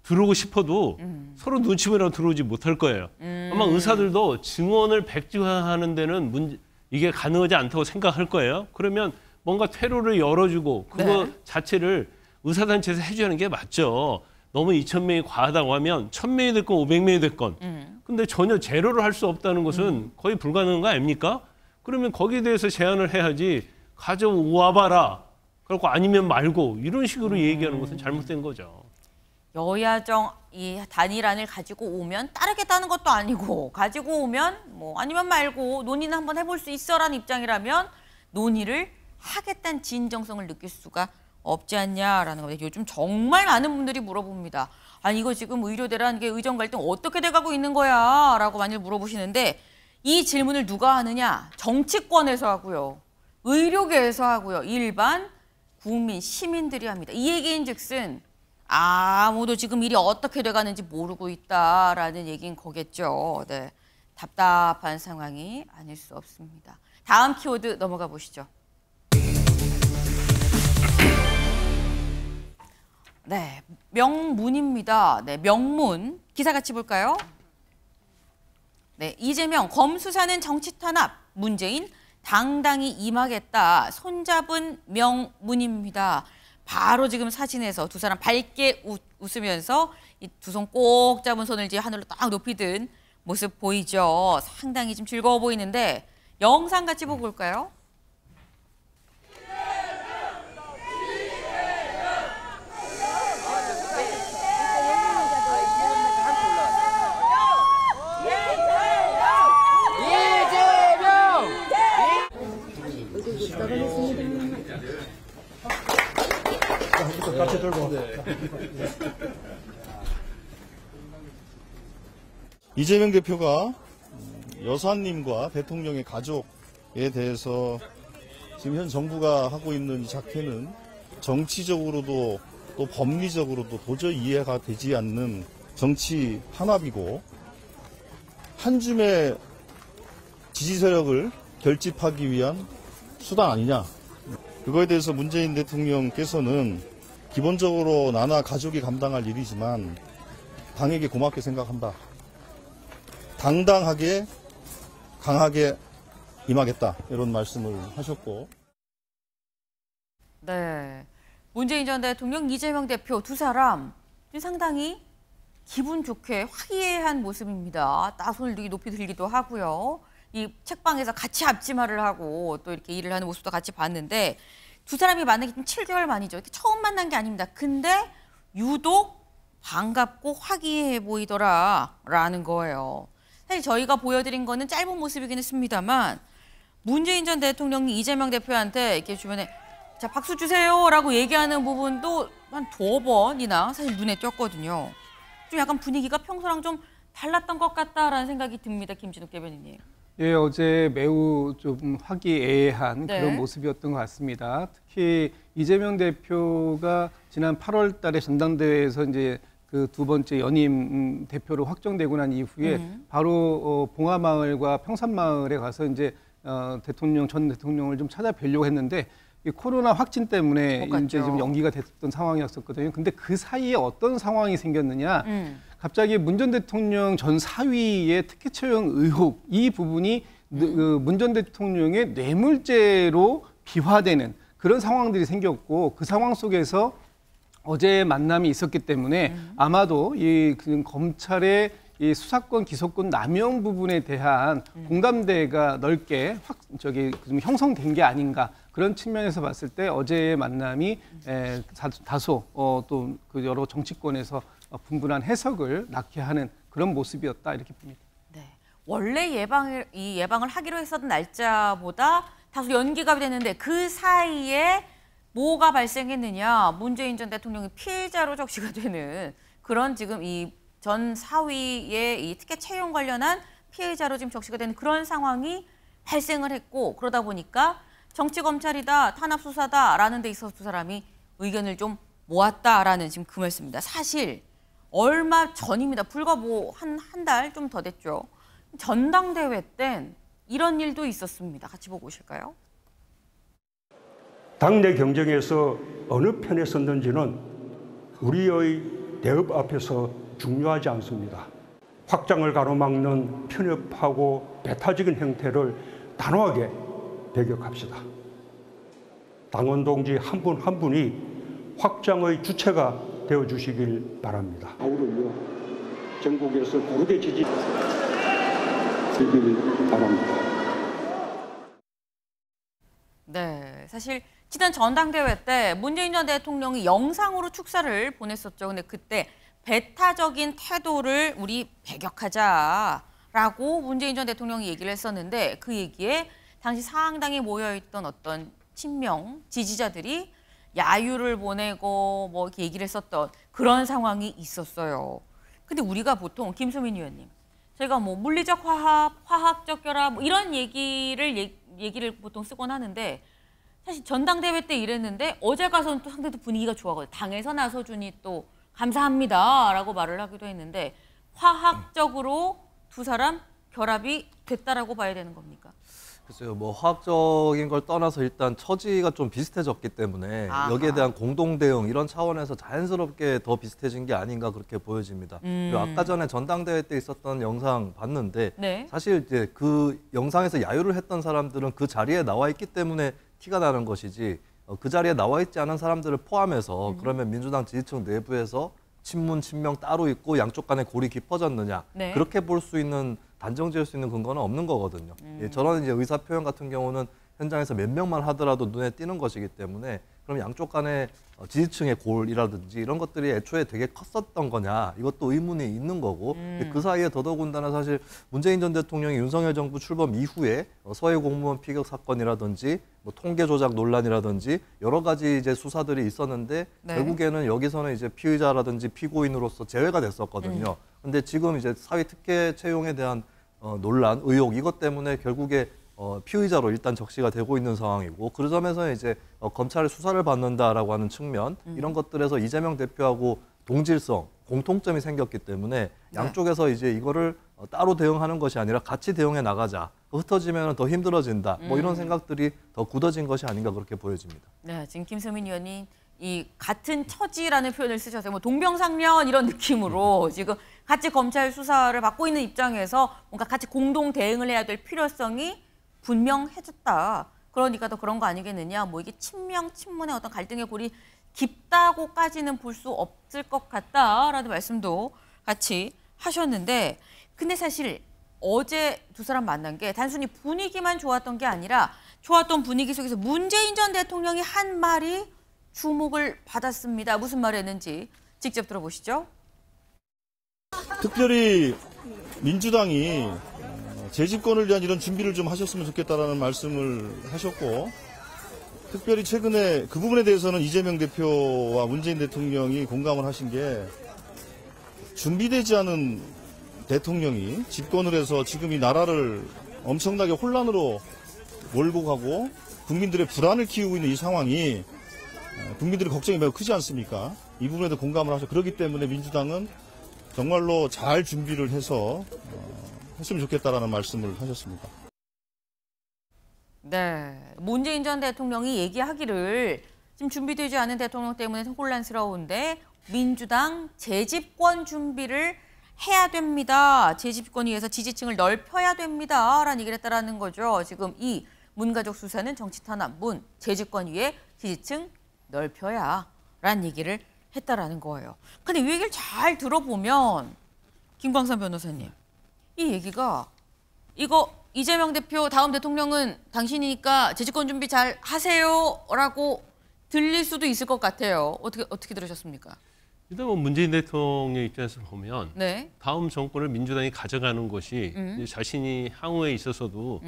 들어오고 싶어도 서로 눈치 보느라 들어오지 못할 거예요. 아마 의사들도 증언을 백지화하는 데는 이게 가능하지 않다고 생각할 거예요. 그러면 뭔가 퇴로를 열어주고 그거 네. 자체를 의사단체에서 해줘야 하는 게 맞죠. 너무 2,000명이 과하다고 하면 1,000명이 됐건 500명이 됐건 근데 전혀 제로를 할 수 없다는 것은 거의 불가능한 거 아닙니까? 그러면 거기에 대해서 제안을 해야지 가져와봐라. 그리고 아니면 말고 이런 식으로 얘기하는 것은 잘못된 거죠. 여야정 이 단일안을 가지고 오면 따르겠다는 것도 아니고 가지고 오면 뭐 아니면 말고 논의는 한번 해볼 수 있어라는 입장이라면 논의를 하겠다는 진정성을 느낄 수가 없지 않냐라는 건데 요즘 정말 많은 분들이 물어봅니다. 아니 이거 지금 의료대라는 게 의정 갈등 어떻게 돼가고 있는 거야? 라고 많이 물어보시는데 이 질문을 누가 하느냐? 정치권에서 하고요. 의료계에서 하고요. 일반 국민, 시민들이 합니다. 이 얘기인즉슨 아무도 지금 일이 어떻게 돼가는지 모르고 있다라는 얘기인 거겠죠. 네, 답답한 상황이 아닐 수 없습니다. 다음 키워드 넘어가 보시죠. 네, 명문입니다. 네, 명문. 기사 같이 볼까요? 네, 이재명 검수사는 정치 탄압, 문재인 당당히 임하겠다. 손잡은 명문입니다. 바로 지금 사진에서 두 사람 밝게 웃으면서 이 두 손 꼭 잡은 손을 이제 하늘로 딱 높이 든 모습 보이죠. 상당히 좀 즐거워 보이는데 영상 같이 보고 올까요? 이재명 대표가 여사님과 대통령의 가족에 대해서 지금 현 정부가 하고 있는 이 작태는 정치적으로도 또 법리적으로도 도저히 이해가 되지 않는 정치 탄압이고 한 줌의 지지 세력을 결집하기 위한 수단 아니냐. 그거에 대해서 문재인 대통령께서는 기본적으로 나나 가족이 감당할 일이지만 당에게 고맙게 생각한다. 당당하게 강하게 임하겠다 이런 말씀을 하셨고. 네, 문재인 전 대통령, 이재명 대표 두 사람 상당히 기분 좋게 화기애애한 모습입니다. 손을 높이 들기도 하고요. 이 책방에서 같이 앞치마를 하고 또 이렇게 일을 하는 모습도 같이 봤는데 두 사람이 만난 게 7개월 만이죠. 이렇게 처음 만난 게 아닙니다. 근데 유독 반갑고 화기애애 보이더라라는 거예요. 사실 저희가 보여드린 거는 짧은 모습이긴 했습니다만 문재인 전 대통령이 이재명 대표한테 이렇게 주변에 자 박수 주세요라고 얘기하는 부분도 한 2번이나 사실 눈에 띄었거든요. 좀 약간 분위기가 평소랑 좀 달랐던 것 같다라는 생각이 듭니다. 김진욱 대변인님. 예, 어제 매우 좀 화기애애한 네. 그런 모습이었던 것 같습니다. 특히 이재명 대표가 지난 8월 달에 전당대회에서 이제 그 두 번째 연임 대표로 확정되고 난 이후에 바로 봉화마을과 평산마을에 가서 이제 전 대통령을 좀 찾아뵈려고 했는데 이 코로나 확진 때문에 이제 좀 연기가 됐던 상황이었었거든요. 근데 그 사이에 어떤 상황이 생겼느냐? 갑자기 문 전 대통령 전 사위의 특혜 채용 의혹 이 부분이 문 전 대통령의 뇌물죄로 비화되는 그런 상황들이 생겼고 그 상황 속에서 어제 만남이 있었기 때문에 아마도 이 검찰의 이 수사권 기소권 남용 부분에 대한 공감대가 넓게 좀 형성된 게 아닌가 그런 측면에서 봤을 때 어제의 만남이 다소 또 그 여러 정치권에서 분분한 해석을 낳게 하는 그런 모습이었다 이렇게 봅니다. 네, 원래 예방을 하기로 했었던 날짜보다 다소 연기가 됐는데 그 사이에 뭐가 발생했느냐? 문재인 전 대통령이 피해자로 적시가 되는 그런 지금 이 전 사위의 이 특혜 채용 관련한 피해자로 지금 적시가 되는 그런 상황이 발생을 했고 그러다 보니까 정치 검찰이다, 탄압 수사다라는 데 있어서 두 사람이 의견을 좀 모았다라는 지금 그 말씀입니다. 사실 얼마 전입니다. 불과 한 달 좀 더 됐죠. 전당대회 땐 이런 일도 있었습니다. 같이 보고 오실까요? 당내 경쟁에서 어느 편에 섰는지는 우리의 대업 앞에서 중요하지 않습니다. 확장을 가로막는 편협하고 배타적인 행태를 단호하게 배격합시다. 당원 동지 한 분 한 분이 확장의 주체가 되어주시길 바랍니다. 아우르며 전국에서 고대 지지 되길 바랍니다. 네, 사실 지난 전당대회 때 문재인 전 대통령이 영상으로 축사를 보냈었죠. 근데 그때 배타적인 태도를 우리 배격하자라고 문재인 전 대통령이 얘기를 했었는데 그 얘기에 당시 상당히 모여있던 어떤 친명 지지자들이 야유를 보내고 뭐 이렇게 얘기를 했었던 그런 상황이 있었어요. 근데 우리가 보통 김수민 의원님, 저희가 뭐 물리적 화합, 화학적 결합 뭐 이런 얘기를 보통 쓰곤 하는데 사실 전당대회 때 이랬는데 어제 가서는 또 상당히 분위기가 좋아가지고 당에서 나서주니 또 감사합니다라고 말을 하기도 했는데 화학적으로 두 사람 결합이 됐다라고 봐야 되는 겁니까? 글쎄요, 뭐 화학적인 걸 떠나서 일단 처지가 좀 비슷해졌기 때문에 여기에 대한 공동 대응 이런 차원에서 자연스럽게 더 비슷해진 게 아닌가 그렇게 보여집니다. 그리고 아까 전에 전당대회 때 있었던 영상 봤는데 네. 사실 이제 그 영상에서 야유를 했던 사람들은 그 자리에 나와 있기 때문에 티가 나는 것이지 그 자리에 나와 있지 않은 사람들을 포함해서 그러면 민주당 지지층 내부에서 친문, 친명 따로 있고 양쪽 간에 골이 깊어졌느냐 네. 그렇게 볼 수 있는 단정 지을 수 있는 근거는 없는 거거든요. 저런 이제 의사 표현 같은 경우는 현장에서 몇 명만 하더라도 눈에 띄는 것이기 때문에 그럼 양쪽 간의 지지층의 골이라든지 이런 것들이 애초에 되게 컸었던 거냐 이것도 의문이 있는 거고 그 사이에 더더군다나 사실 문재인 전 대통령이 윤석열 정부 출범 이후에 서해 공무원 피격 사건이라든지 뭐 통계 조작 논란이라든지 여러 가지 이제 수사들이 있었는데 네. 결국에는 여기서는 이제 피의자라든지 피고인으로서 제외가 됐었거든요. 근데 지금 이제 사회 특혜 채용에 대한 논란, 의혹 이것 때문에 결국에 피의자로 일단 적시가 되고 있는 상황이고 그 점에서 이제 검찰의 수사를 받는다라고 하는 측면 이런 것들에서 이재명 대표하고 동질성, 공통점이 생겼기 때문에 양쪽에서 이제 이거를 따로 대응하는 것이 아니라 같이 대응해 나가자. 흩어지면 더 힘들어진다. 뭐 이런 생각들이 더 굳어진 것이 아닌가 그렇게 보여집니다. 네, 지금 김수민 의원이 이 같은 처지라는 표현을 쓰셨어요. 뭐 동병상련 이런 느낌으로 지금 같이 검찰 수사를 받고 있는 입장에서 뭔가 같이 공동 대응을 해야 될 필요성이 분명해졌다. 그러니까 더 그런 거 아니겠느냐. 뭐 이게 친명, 친문의 어떤 갈등의 골이 깊다고까지는 볼 수 없을 것 같다라는 말씀도 같이 하셨는데, 근데 사실 어제 두 사람 만난 게 단순히 분위기만 좋았던 게 아니라 좋았던 분위기 속에서 문재인 전 대통령이 한 말이 주목을 받았습니다. 무슨 말 했는지 직접 들어보시죠. 특별히 민주당이 재집권을 위한 이런 준비를 좀 하셨으면 좋겠다라는 말씀을 하셨고, 특별히 최근에 그 부분에 대해서는 이재명 대표와 문재인 대통령이 공감을 하신 게, 준비되지 않은 대통령이 집권을 해서 지금 이 나라를 엄청나게 혼란으로 몰고 가고 국민들의 불안을 키우고 있는 이 상황이 국민들의 걱정이 매우 크지 않습니까? 이 부분에도 공감을 하셔. 그렇기 때문에 민주당은 정말로 잘 준비를 해서 했으면 좋겠다라는 말씀을 하셨습니다. 네, 문재인 전 대통령이 얘기하기를 지금 준비되지 않은 대통령 때문에 혼란스러운데 민주당 재집권 준비를 해야 됩니다. 재집권을 위해서 지지층을 넓혀야 됩니다. 라는 얘기를 했다라는 거죠. 지금 이 문가족 수사는 정치 탄압, 재집권 위에 지지층 넓혀야 라는 얘기를 했다라는 거예요. 근데 이 얘기를 잘 들어보면 김광선 변호사님, 이 얘기가 이거 이재명 대표 다음 대통령은 당신이니까 재집권 준비 잘 하세요라고 들릴 수도 있을 것 같아요. 어떻게 들으셨습니까? 일단 뭐 문재인 대통령 입장에서 보면 네. 다음 정권을 민주당이 가져가는 것이 이제 자신이 향후에 있어서도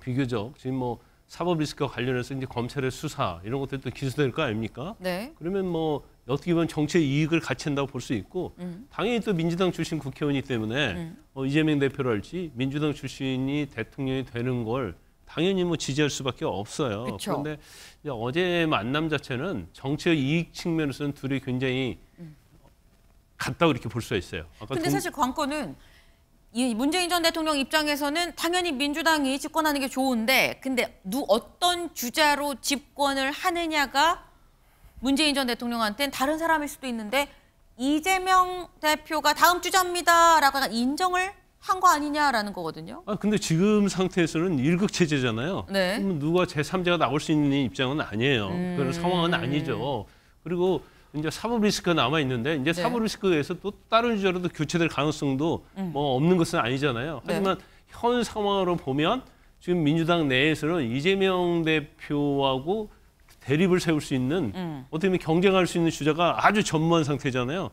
비교적 지금 뭐 사법 리스크와 관련해서 이제 검찰의 수사 이런 것들도 기소될 거 아닙니까? 네. 그러면 뭐 어떻게 보면 정치의 이익을 같이 한다고 볼 수 있고 당연히 또 민주당 출신 국회의원이기 때문에 이재명 대표랄지 민주당 출신이 대통령이 되는 걸 당연히 뭐 지지할 수밖에 없어요. 그쵸. 그런데 이제 어제 만남 자체는 정치의 이익 측면에서는 둘이 굉장히 같다고 이렇게 볼 수가 있어요. 아까 근데 사실 관건은 이 문재인 전 대통령 입장에서는 당연히 민주당이 집권하는 게 좋은데, 근데 어떤 주자로 집권을 하느냐가 문재인 전 대통령한테는 다른 사람일 수도 있는데 이재명 대표가 다음 주자입니다라고 인정을 한 거 아니냐라는 거거든요. 근데 지금 상태에서는 일극 체제잖아요. 네. 그럼 누가 제3자가 나올 수 있는 입장은 아니에요. 그런 상황은 아니죠. 그리고 이제 사법 리스크가 남아 있는데 이제 네. 사법 리스크에 의해서 또 다른 주자로도 교체될 가능성도 뭐 없는 것은 아니잖아요. 하지만 현 상황으로 보면 지금 민주당 내에서는 이재명 대표하고 대립을 세울 수 있는 어떻게 보면 경쟁할 수 있는 주자가 아주 전무한 상태잖아요.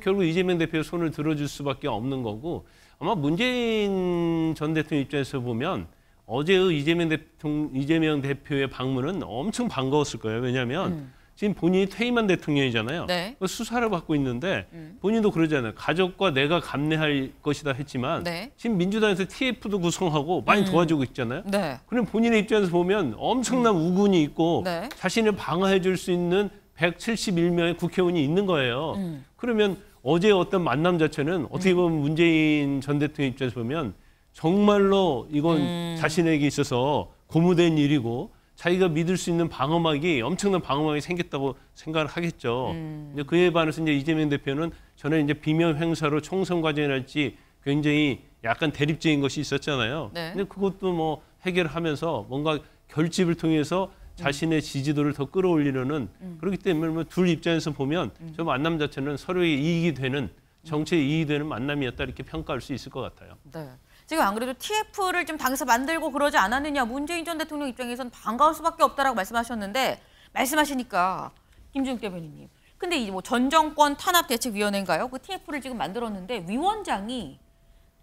결국 이재명 대표의 손을 들어줄 수밖에 없는 거고, 아마 문재인 전 대통령 입장에서 보면 어제의 이재명 대표의 방문은 엄청 반가웠을 거예요. 왜냐하면 지금 본인이 퇴임한 대통령이잖아요. 네. 수사를 받고 있는데 본인도 그러잖아요. 가족과 내가 감내할 것이다 했지만 네. 지금 민주당에서 TF도 구성하고 많이 도와주고 있잖아요. 네. 그럼 본인의 입장에서 보면 엄청난 우군이 있고 네. 자신을 방어해 줄 수 있는 171명의 국회의원이 있는 거예요. 그러면 어제 어떤 만남 자체는 어떻게 보면 문재인 전 대통령 입장에서 보면 정말로 이건 자신에게 있어서 고무된 일이고 자기가 믿을 수 있는 방어막이 엄청난 방어막이 생겼다고 생각을 하겠죠. 이제 그에 반해서 이제 이재명 대표는 전에 이제 비명 행사로 총선 과정이랄지 굉장히 약간 대립적인 것이 있었잖아요. 네. 근데 그것도 뭐 해결하면서 뭔가 결집을 통해서 자신의 지지도를 더 끌어올리려는 그렇기 때문에 뭐 둘 입장에서 보면 저 만남 자체는 서로의 이익이 되는 정치의 이익이 되는 만남이었다 이렇게 평가할 수 있을 것 같아요. 네. 지금 안 그래도 TF를 좀 당에서 만들고 그러지 않았느냐, 문재인 전 대통령 입장에서는 반가울 수밖에 없다라고 말씀하셨는데, 말씀하시니까 김준욱 대변인님, 근데 이 뭐 전 정권 탄압대책위원회인가요? 그 TF를 지금 만들었는데 위원장이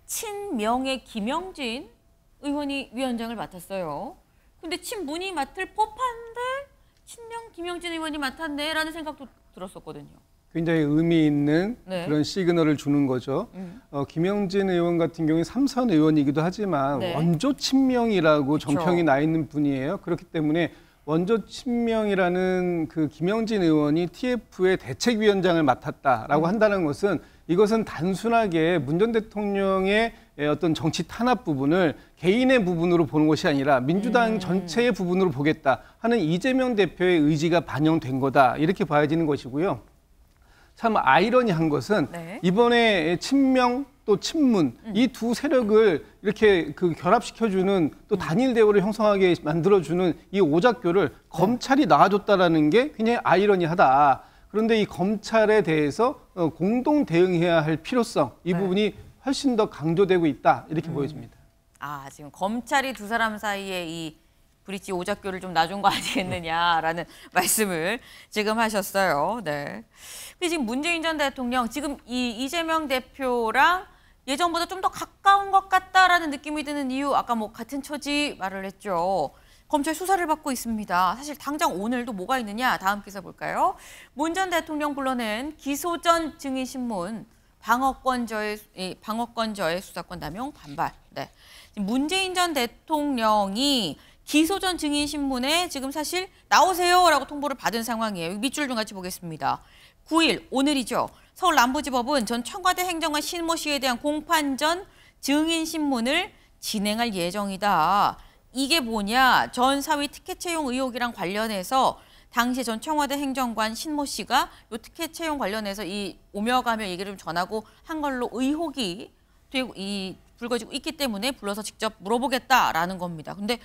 친명의 김영진 의원이 위원장을 맡았어요. 근데 친문이 맡을 법한데 친명 김영진 의원이 맡았네라는 생각도 들었었거든요. 굉장히 의미 있는 네. 그런 시그널을 주는 거죠. 김영진 의원 같은 경우에 삼선 의원이기도 하지만 네. 원조 친명이라고 그쵸. 정평이 나 있는 분이에요. 그렇기 때문에 원조 친명이라는 그 김영진 의원이 TF의 대책위원장을 맡았다라고 한다는 것은, 이것은 단순하게 문 전 대통령의 어떤 정치 탄압 부분을 개인의 부분으로 보는 것이 아니라 민주당 전체의 부분으로 보겠다 하는 이재명 대표의 의지가 반영된 거다 이렇게 봐야지는 것이고요. 참 아이러니한 것은 네. 이번에 친명 또 친문 이 두 세력을 이렇게 그 결합시켜주는 또 단일 대우를 형성하게 만들어주는 이 오작교를 검찰이 놔줬다라는 게 굉장히 아이러니하다. 그런데 이 검찰에 대해서 공동 대응해야 할 필요성 이 부분이 훨씬 더 강조되고 있다 이렇게 보여집니다. 아, 지금 검찰이 두 사람 사이에 이 브릿지 오작교를 좀 놔준 거 아니겠느냐라는 말씀을 지금 하셨어요. 네. 근데 지금 문재인 전 대통령 지금 이 이재명 대표랑 예전보다 좀 더 가까운 것 같다라는 느낌이 드는 이유 아까 뭐 같은 처지 말을 했죠. 검찰 수사를 받고 있습니다. 사실 당장 오늘도 뭐가 있느냐 다음 기사 볼까요? 문 전 대통령 불러낸 기소 전 증인 신문 방어권저의 수사권 남용 반발. 네. 문재인 전 대통령이 기소 전 증인 신문에 지금 사실 나오세요라고 통보를 받은 상황이에요. 밑줄 좀 같이 보겠습니다. 9일 오늘이죠. 서울 남부지법은 전 청와대 행정관 신모 씨에 대한 공판 전 증인 신문을 진행할 예정이다. 이게 뭐냐? 전 사위 티켓 채용 의혹이랑 관련해서 당시 전 청와대 행정관 신모 씨가 이 티켓 채용 관련해서 이 오며 가며 얘기를 좀 전하고 한 걸로 의혹이 되고 불거지고 있기 때문에 불러서 직접 물어보겠다라는 겁니다. 근데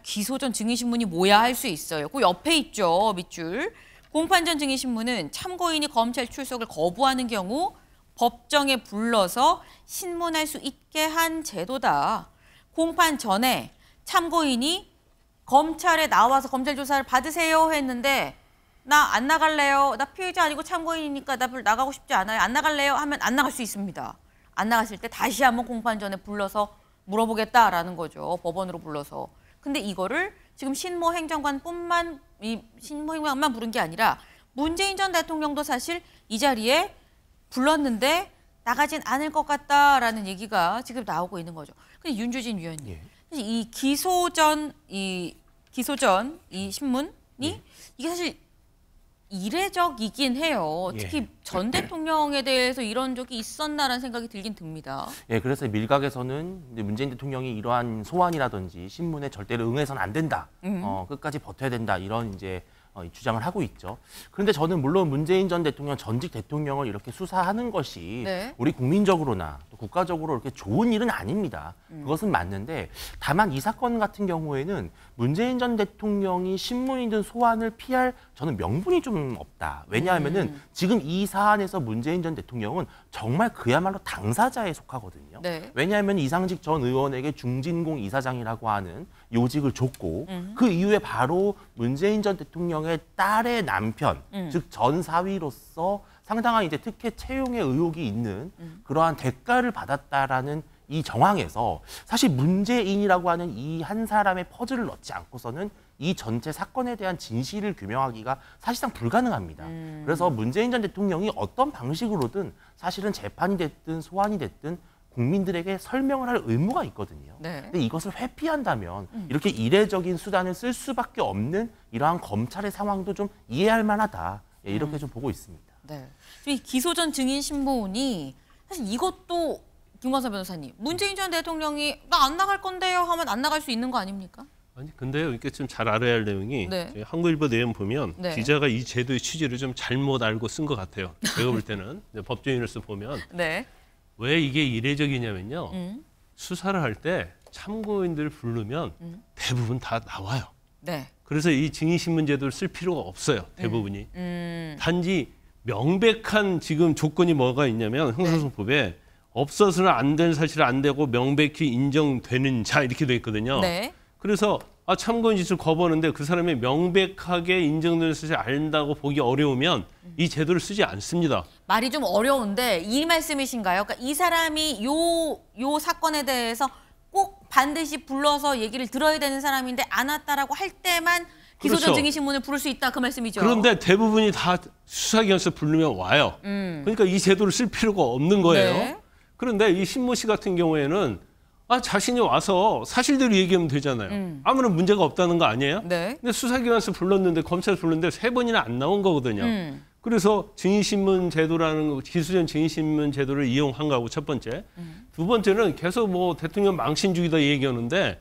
기소 전 증인신문이 뭐야 할 수 있어요. 그 옆에 있죠, 밑줄. 공판 전 증인신문은 참고인이 검찰 출석을 거부하는 경우 법정에 불러서 신문할 수 있게 한 제도다. 공판 전에 참고인이 검찰에 나와서 검찰 조사를 받으세요 했는데 나 안 나갈래요. 나 피해자 아니고 참고인이니까 나 별로 나가고 싶지 않아요. 안 나갈래요 하면 안 나갈 수 있습니다. 안 나갔을 때 다시 한번 공판 전에 불러서 물어보겠다라는 거죠. 법원으로 불러서. 근데 이거를 지금 신모 행정관만 부른 게 아니라 문재인 전 대통령도 사실 이 자리에 불렀는데 나가진 않을 것 같다라는 얘기가 지금 나오고 있는 거죠. 근데 윤주진 위원님, 예. 이 기소 전 이 신문이 이게 사실 이례적이긴 해요. 특히 예. 전 대통령에 대해서 이런 적이 있었나라는 생각이 들긴 듭니다. 예, 그래서 밀각에서는 이제 문재인 대통령이 이러한 소환이라든지 신문에 절대로 응해서는 안 된다. 끝까지 버텨야 된다. 이런 이제 주장을 하고 있죠. 그런데 저는 물론 문재인 전 대통령 전직 대통령을 이렇게 수사하는 것이 네. 우리 국민적으로나 또 국가적으로 이렇게 좋은 일은 아닙니다. 그것은 맞는데 다만 이 사건 같은 경우에는 문재인 전 대통령이 신문이든 소환을 피할 저는 명분이 좀 없다. 왜냐하면은 지금 이 사안에서 문재인 전 대통령은 정말 그야말로 당사자에 속하거든요. 네. 왜냐하면 이상직 전 의원에게 중진공 이사장이라고 하는 요직을 줬고 그 이후에 바로 문재인 전 대통령의 딸의 남편, 즉 전 사위로서 상당한 이제 특혜 채용의 의혹이 있는 그러한 대가를 받았다라는 이 정황에서 사실 문재인이라고 하는 이 한 사람의 퍼즐을 넣지 않고서는 이 전체 사건에 대한 진실을 규명하기가 사실상 불가능합니다. 그래서 문재인 전 대통령이 어떤 방식으로든 사실은 재판이 됐든 소환이 됐든 국민들에게 설명을 할 의무가 있거든요. 네. 근데 이것을 회피한다면 이렇게 이례적인 수단을 쓸 수밖에 없는 이러한 검찰의 상황도 좀 이해할 만하다. 예, 이렇게 좀 보고 있습니다. 네. 이 기소 전 증인 신문이 사실 이것도 김광석 변호사님, 문재인 전 대통령이 나 안 나갈 건데요 하면 안 나갈 수 있는 거 아닙니까? 아니 근데요, 이게 좀 잘 알아야 할 내용이 네. 저희 한국일보 내용 보면 네. 기자가 이 제도의 취지를 좀 잘못 알고 쓴 것 같아요. 제가 볼 때는 법조인으로서 보면 네. 왜 이게 이례적이냐면요. 수사를 할 때 참고인들 부르면 대부분 다 나와요. 네. 그래서 이 증인신문 제도를 쓸 필요가 없어요. 대부분이. 단지 명백한 지금 조건이 뭐가 있냐면 형사소송법에 없어서는 안 될 사실은 안 되고 명백히 인정되는 자 이렇게 돼 있거든요. 네. 그래서 참고인 지수를 거부하는데 그 사람이 명백하게 인정되는 사실을 안다고 보기 어려우면 이 제도를 쓰지 않습니다. 말이 좀 어려운데 이 말씀이신가요? 그러니까 이 사람이 요 사건에 대해서 꼭 반드시 불러서 얘기를 들어야 되는 사람인데 안 왔다라고 할 때만 기소 전 그렇죠. 증인 신문을 부를 수 있다 그 말씀이죠. 그런데 대부분이 다 수사기관에서 부르면 와요. 그러니까 이 제도를 쓸 필요가 없는 거예요. 네. 그런데 이 신모 씨 같은 경우에는 자신이 와서 사실대로 얘기하면 되잖아요. 아무런 문제가 없다는 거 아니에요? 네. 근데 수사기관에서 불렀는데 검찰에서 불렀는데 3번이나 안 나온 거거든요. 그래서 증인신문 제도라는 거, 기수전 증인신문 제도를 이용한 거고 첫 번째. 두 번째는 계속 뭐 대통령 망신주의다 얘기하는데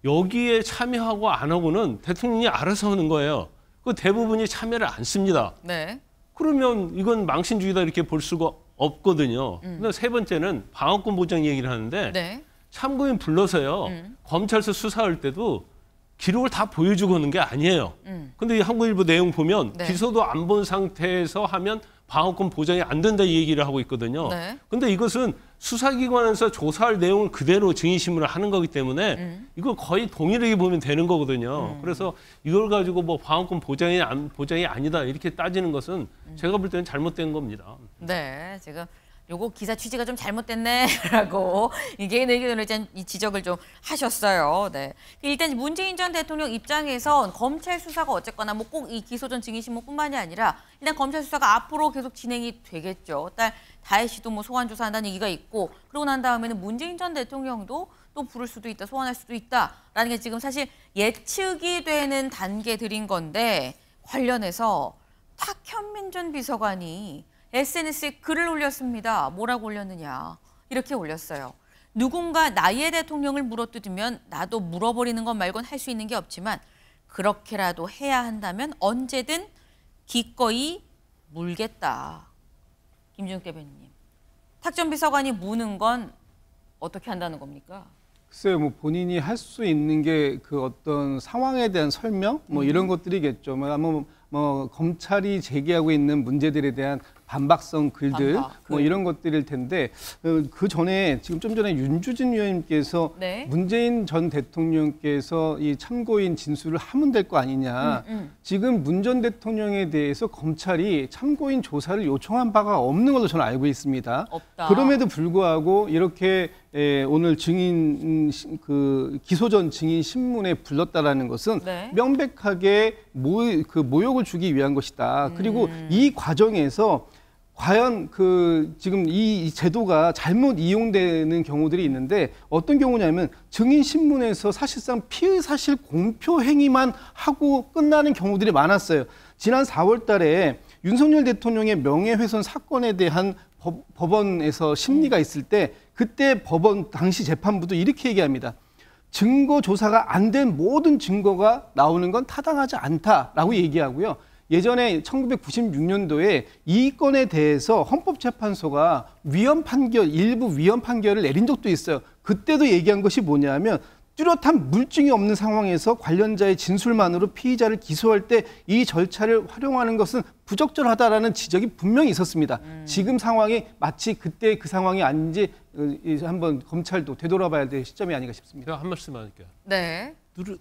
여기에 참여하고 안 하고는 대통령이 알아서 하는 거예요. 그 대부분이 참여를 안 씁니다. 네. 그러면 이건 망신주의다 이렇게 볼 수가 없거든요. 근데 세 번째는 방어권 보장 얘기를 하는데 네. 참고인 불러서요. 검찰서 수사할 때도 기록을 다 보여주고 하는 게 아니에요. 근데 이 한국일보 내용 보면 네. 기소도 안 본 상태에서 하면 방어권 보장이 안 된다 이 얘기를 하고 있거든요. 네. 근데 이것은 수사기관에서 조사할 내용을 그대로 증인신문을 하는 거기 때문에 이거 거의 동일하게 보면 되는 거거든요. 그래서 이걸 가지고 뭐 방어권 보장이 아니다 이렇게 따지는 것은 제가 볼 때는 잘못된 겁니다. 네, 지금 요거 기사 취지가 좀 잘못됐네라고 개인 의견으로 일단 이 지적을 좀 하셨어요. 네, 일단 문재인 전 대통령 입장에선 검찰 수사가 어쨌거나 뭐 꼭 이 기소전 증인신문뿐만이 아니라 일단 검찰 수사가 앞으로 계속 진행이 되겠죠. 딸 다혜 씨도 뭐 소환 조사한다는 얘기가 있고 그러고 난 다음에는 문재인 전 대통령도 또 부를 수도 있다, 소환할 수도 있다라는 게 지금 사실 예측이 되는 단계들인 건데 관련해서 탁현민 전 비서관이 SNS에 글을 올렸습니다. 뭐라고 올렸느냐. 이렇게 올렸어요. 누군가 나의 대통령을 물어뜯으면 나도 물어버리는 것 말곤 할 수 있는 게 없지만 그렇게라도 해야 한다면 언제든 기꺼이 물겠다. 김준욱 대변인님. 탁 전 비서관이 무는 건 어떻게 한다는 겁니까? 글쎄요, 뭐 본인이 할 수 있는 게 그 어떤 상황에 대한 설명 뭐 이런 것들이겠죠. 뭐 검찰이 제기하고 있는 문제들에 대한 반박성 글들 뭐 이런 것들일 텐데 그 전에 지금 좀 전에 윤주진 위원님께서 네. 문재인 전 대통령께서 이 참고인 진술을 하면 될 거 아니냐. 지금 문 전 대통령에 대해서 검찰이 참고인 조사를 요청한 바가 없는 걸로 저는 알고 있습니다. 없다. 그럼에도 불구하고 이렇게 오늘 증인 그 기소전 증인 신문에 불렀다라는 것은 네. 명백하게 모욕을 주기 위한 것이다. 그리고 이 과정에서 과연 그 지금 이 제도가 잘못 이용되는 경우들이 있는데 어떤 경우냐면 증인 신문에서 사실상 피의 사실 공표 행위만 하고 끝나는 경우들이 많았어요. 지난 4월 달에 윤석열 대통령의 명예훼손 사건에 대한 법원에서 심리가 있을 때 그때 법원 당시 재판부도 이렇게 얘기합니다. 증거 조사가 안 된 모든 증거가 나오는 건 타당하지 않다라고 얘기하고요. 예전에 1996년도에 이 건에 대해서 헌법재판소가 일부 위헌 판결을 내린 적도 있어요. 그때도 얘기한 것이 뭐냐면 뚜렷한 물증이 없는 상황에서 관련자의 진술만으로 피의자를 기소할 때 이 절차를 활용하는 것은 부적절하다라는 지적이 분명히 있었습니다. 지금 상황이 마치 그때 그 상황이 아닌지 한번 검찰도 되돌아봐야 될 시점이 아닌가 싶습니다. 제가 한 말씀 할게요. 네.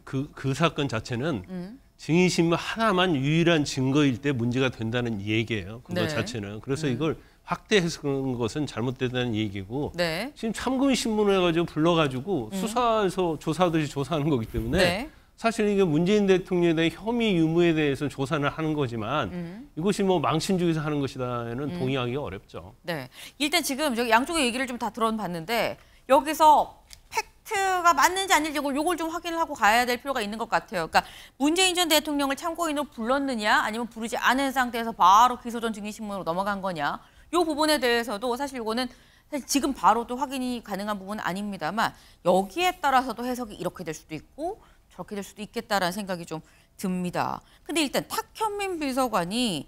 그 사건 자체는 증인신문 하나만 유일한 증거일 때 문제가 된다는 얘기예요. 그거 네. 자체는. 그래서 이걸 확대해석한 것은 잘못됐다는 얘기고 네. 지금 참고인 신문을 해가지고 불러가지고 수사에서 조사하듯이 조사하는 거기 때문에 네. 사실 이게 문재인 대통령에 대한 혐의 유무에 대해서 조사를 하는 거지만 이것이 뭐 망신주의에서 하는 것이다는 동의하기가 어렵죠. 네. 일단 지금 저기 양쪽의 얘기를 좀 다 들어봤는데 여기서 팩트가 맞는지 아닌지 요걸 좀 확인을 하고 가야 될 필요가 있는 것 같아요. 그러니까 문재인 전 대통령을 참고인으로 불렀느냐 아니면 부르지 않은 상태에서 바로 기소전 증인신문으로 넘어간 거냐. 이 부분에 대해서도 사실 이거는 사실 지금 바로 또 확인이 가능한 부분은 아닙니다만 여기에 따라서도 해석이 이렇게 될 수도 있고 저렇게 될 수도 있겠다라는 생각이 좀 듭니다. 근데 일단 탁현민 비서관이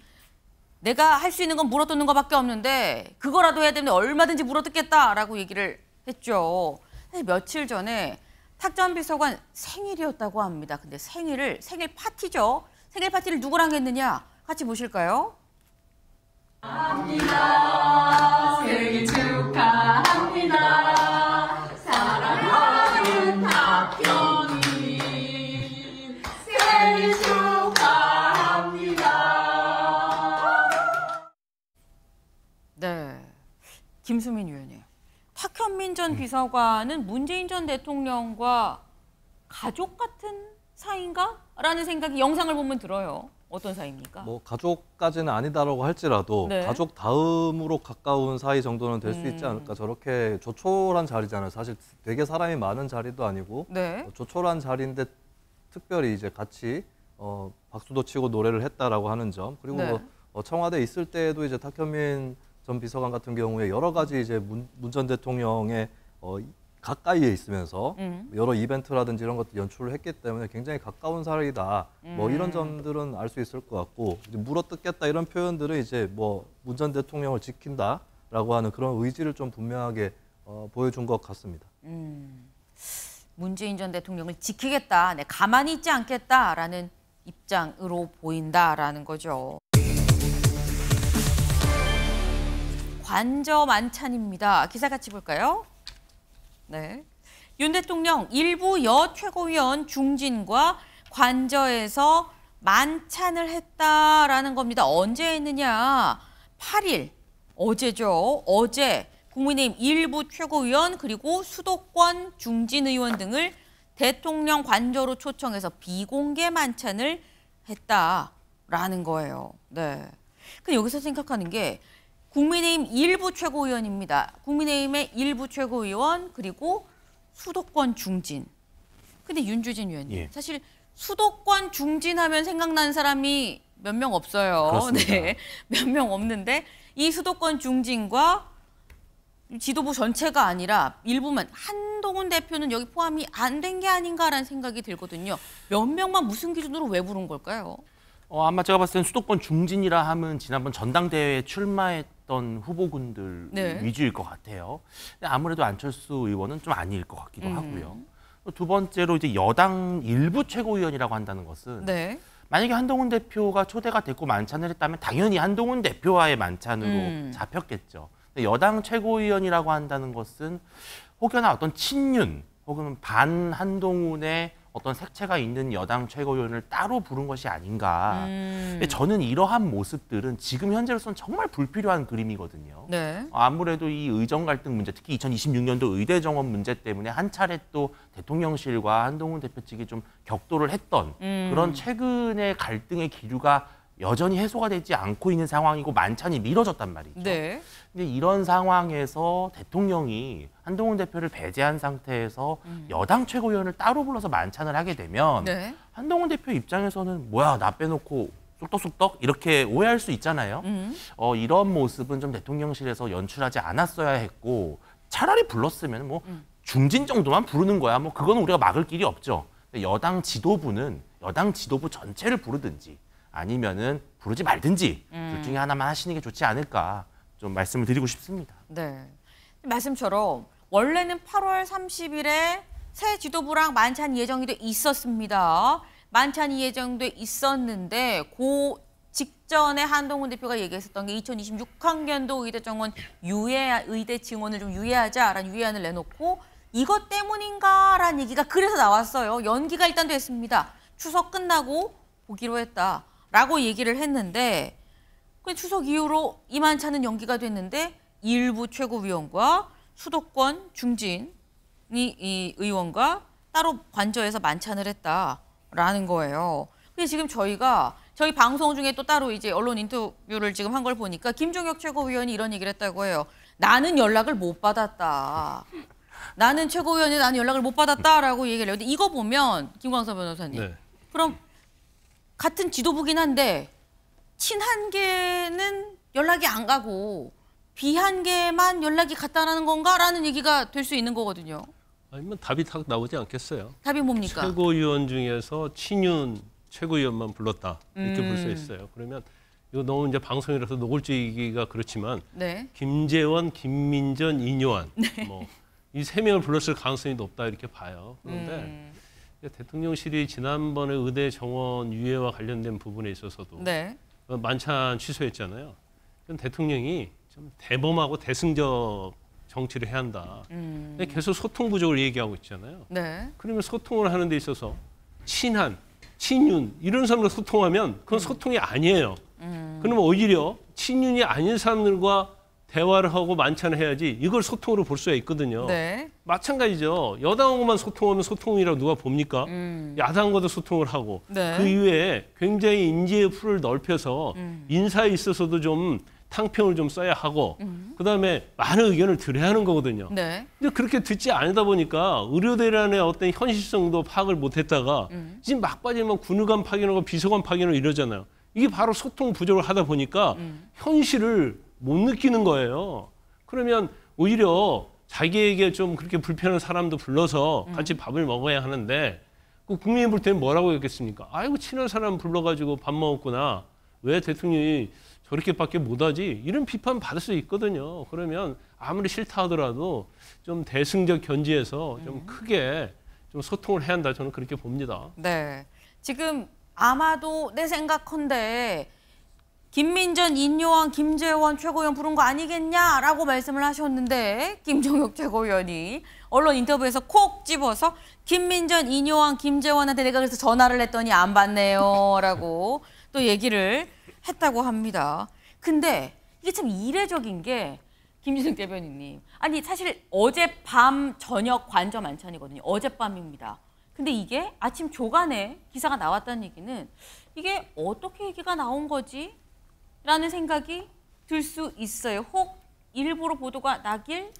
내가 할 수 있는 건 물어뜯는 것밖에 없는데 그거라도 해야 되는데 얼마든지 물어뜯겠다라고 얘기를 했죠. 사실 며칠 전에 탁 전 비서관 생일이었다고 합니다. 근데 생일 파티죠. 생일 파티를 누구랑 했느냐? 같이 보실까요? 합니다. 생일 축하합니다. 사랑하는 탁현민 생일 축하합니다. 네, 김수민 위원님. 탁현민 전 비서관은 문재인 전 대통령과 가족 같은 사이인가? 라는 생각이 영상을 보면 들어요. 어떤 사이입니까? 뭐 가족까지는 아니다라고 할지라도 네. 가족 다음으로 가까운 사이 정도는 될 수 있지 않을까. 저렇게 조촐한 자리잖아요. 사실 되게 사람이 많은 자리도 아니고 네. 조촐한 자리인데 특별히 이제 같이 박수도 치고 노래를 했다라고 하는 점. 그리고 네. 청와대에 있을 때에도 이제 탁현민 전 비서관 같은 경우에 여러 가지 이제 문 전 대통령의 가까이에 있으면서 여러 이벤트라든지 이런 것들 연출을 했기 때문에 굉장히 가까운 사람이다. 뭐 이런 점들은 알 수 있을 것 같고 이제 물어뜯겠다 이런 표현들은 이제 뭐 문 전 대통령을 지킨다라고 하는 그런 의지를 좀 분명하게 보여준 것 같습니다. 문재인 전 대통령을 지키겠다, 네, 가만히 있지 않겠다라는 입장으로 보인다라는 거죠. 관저 만찬입니다. 기사 같이 볼까요? 네. 윤 대통령 일부 여 최고위원 중진과 관저에서 만찬을 했다라는 겁니다. 언제 했느냐? 8일, 어제죠. 어제 국민의힘 일부 최고위원 그리고 수도권 중진 의원 등을 대통령 관저로 초청해서 비공개 만찬을 했다라는 거예요. 네. 근데 여기서 생각하는 게 국민의힘 일부 최고위원입니다. 국민의힘의 일부 최고위원 그리고 수도권 중진. 근데 윤주진 의원님, 예. 사실 수도권 중진하면 생각나는 사람이 몇 명 없어요. 그렇습니다. 네, 몇 명 없는데 이 수도권 중진과 지도부 전체가 아니라 일부만 한동훈 대표는 여기 포함이 안 된 게 아닌가라는 생각이 들거든요. 몇 명만 무슨 기준으로 왜 부른 걸까요? 아마 제가 봤을 땐 수도권 중진이라 하면 지난번 전당대회에 출마했던 후보군들 네. 위주일 것 같아요. 근데 아무래도 안철수 의원은 좀 아닐 것 같기도 하고요. 두 번째로 이제 여당 일부 최고위원이라고 한다는 것은 네. 만약에 한동훈 대표가 초대가 됐고 만찬을 했다면 당연히 한동훈 대표와의 만찬으로 잡혔겠죠. 근데 여당 최고위원이라고 한다는 것은 혹여나 어떤 친윤 혹은 반 한동훈의 어떤 색채가 있는 여당 최고위원을 따로 부른 것이 아닌가. 근데 저는 이러한 모습들은 지금 현재로서는 정말 불필요한 그림이거든요. 네. 아무래도 이 의정 갈등 문제, 특히 2026년도 의대 정원 문제 때문에 한 차례 또 대통령실과 한동훈 대표 측이 좀 격돌을 했던 그런 최근의 갈등의 기류가 여전히 해소가 되지 않고 있는 상황이고 만찬이 미뤄졌단 말이죠. 네. 근데 이런 상황에서 대통령이 한동훈 대표를 배제한 상태에서 여당 최고위원을 따로 불러서 만찬을 하게 되면 네. 한동훈 대표 입장에서는 뭐야 나 빼놓고 쑥떡쑥떡 이렇게 오해할 수 있잖아요. 이런 모습은 좀 대통령실에서 연출하지 않았어야 했고 차라리 불렀으면 뭐 중진 정도만 부르는 거야. 뭐 그거는 우리가 막을 길이 없죠. 근데 여당 지도부는 여당 지도부 전체를 부르든지 아니면은 부르지 말든지 둘 중에 하나만 하시는 게 좋지 않을까 좀 말씀을 드리고 싶습니다. 네. 말씀처럼 원래는 8월 30일에 새 지도부랑 만찬 예정이 돼 있었습니다. 만찬이 예정돼 있었는데 그 직전에 한동훈 대표가 얘기했었던 게 2026학년도 의대 정원 의대 증원을 좀 유예하자라는 유예안을 내놓고 이것 때문인가라는 얘기가 그래서 나왔어요. 연기가 일단 됐습니다. 추석 끝나고 보기로 했다라고 얘기를 했는데 추석 이후로 이 만찬은 연기가 됐는데 일부 최고위원과 수도권 중진이 이 의원과 따로 관저에서 만찬을 했다라는 거예요. 근데 지금 저희 방송 중에 또 따로 이제 언론 인터뷰를 지금 한 걸 보니까 김종혁 최고위원이 이런 얘기를 했다고 해요. 나는 연락을 못 받았다. 나는 최고위원이 나는 연락을 못 받았다라고 얘기를 해요. 근데 이거 보면 김광석 변호사님. 네. 그럼 같은 지도부긴 한데 친한 개는 연락이 안 가고 비한 개만 연락이 갔다라는 건가라는 얘기가 될 수 있는 거거든요. 아니면 답이 딱 나오지 않겠어요? 답이 뭡니까? 최고위원 중에서 친윤 최고위원만 불렀다 이렇게 볼 수 있어요. 그러면 이거 너무 이제 방송이라서 노골적이기가 그렇지만 네. 김재원, 김민전, 이뇨한 네. 뭐 이 세 명을 불렀을 가능성이 높다 이렇게 봐요. 그런데 대통령실이 지난번에 의대 정원 유예와 관련된 부분에 있어서도 네. 만찬 취소했잖아요. 그럼 대통령이 좀 대범하고 대승적 정치를 해야 한다. 근데 계속 소통 부족을 얘기하고 있잖아요. 네. 그러면 소통을 하는 데 있어서 친한, 친윤 이런 사람과 소통하면 그건 소통이 아니에요. 그러면 오히려 친윤이 아닌 사람들과 대화를 하고 만찬을 해야지 이걸 소통으로 볼 수가 있거든요. 네. 마찬가지죠. 여당하고만 소통하면 소통이라고 누가 봅니까? 야당과도 소통을 하고 네. 그 이외에 굉장히 인재의 풀을 넓혀서 인사에 있어서도 좀 탕평을 좀 써야 하고 그다음에 많은 의견을 들어야 하는 거거든요. 네. 근데 그렇게 듣지 않다 보니까 의료대란의 어떤 현실성도 파악을 못했다가 지금 막 빠지면 군의관 파견하고 비서관 파견을 이러잖아요. 이게 바로 소통 부족을 하다 보니까 현실을 못 느끼는 거예요. 그러면 오히려 자기에게 좀 그렇게 불편한 사람도 불러서 같이 밥을 먹어야 하는데 그 국민이 볼 때는 뭐라고 했겠습니까? 아이고 친한 사람 불러가지고 밥 먹었구나. 왜 대통령이 저렇게밖에 못하지? 이런 비판 받을 수 있거든요. 그러면 아무리 싫다 하더라도 좀 대승적 견지에서 좀 크게 좀 소통을 해야 한다. 저는 그렇게 봅니다. 네. 지금 아마도 내 생각컨대 김민전, 인요한, 김재원 최고위원 부른 거 아니겠냐라고 말씀을 하셨는데 김종혁 최고위원이 언론 인터뷰에서 콕 집어서 김민전, 인요한, 김재원한테 내가 그래서 전화를 했더니 안 받네요 라고 또 얘기를 했다고 합니다. 근데 이게 참 이례적인 게 김진석 대변인님. 아니 사실 어젯밤 저녁 관저 만찬이거든요. 어젯밤입니다. 근데 이게 아침 조간에 기사가 나왔다는 얘기는 이게 어떻게 얘기가 나온 거지? 라는 생각이 들 수 있어요. 혹 일부러 보도가 나길?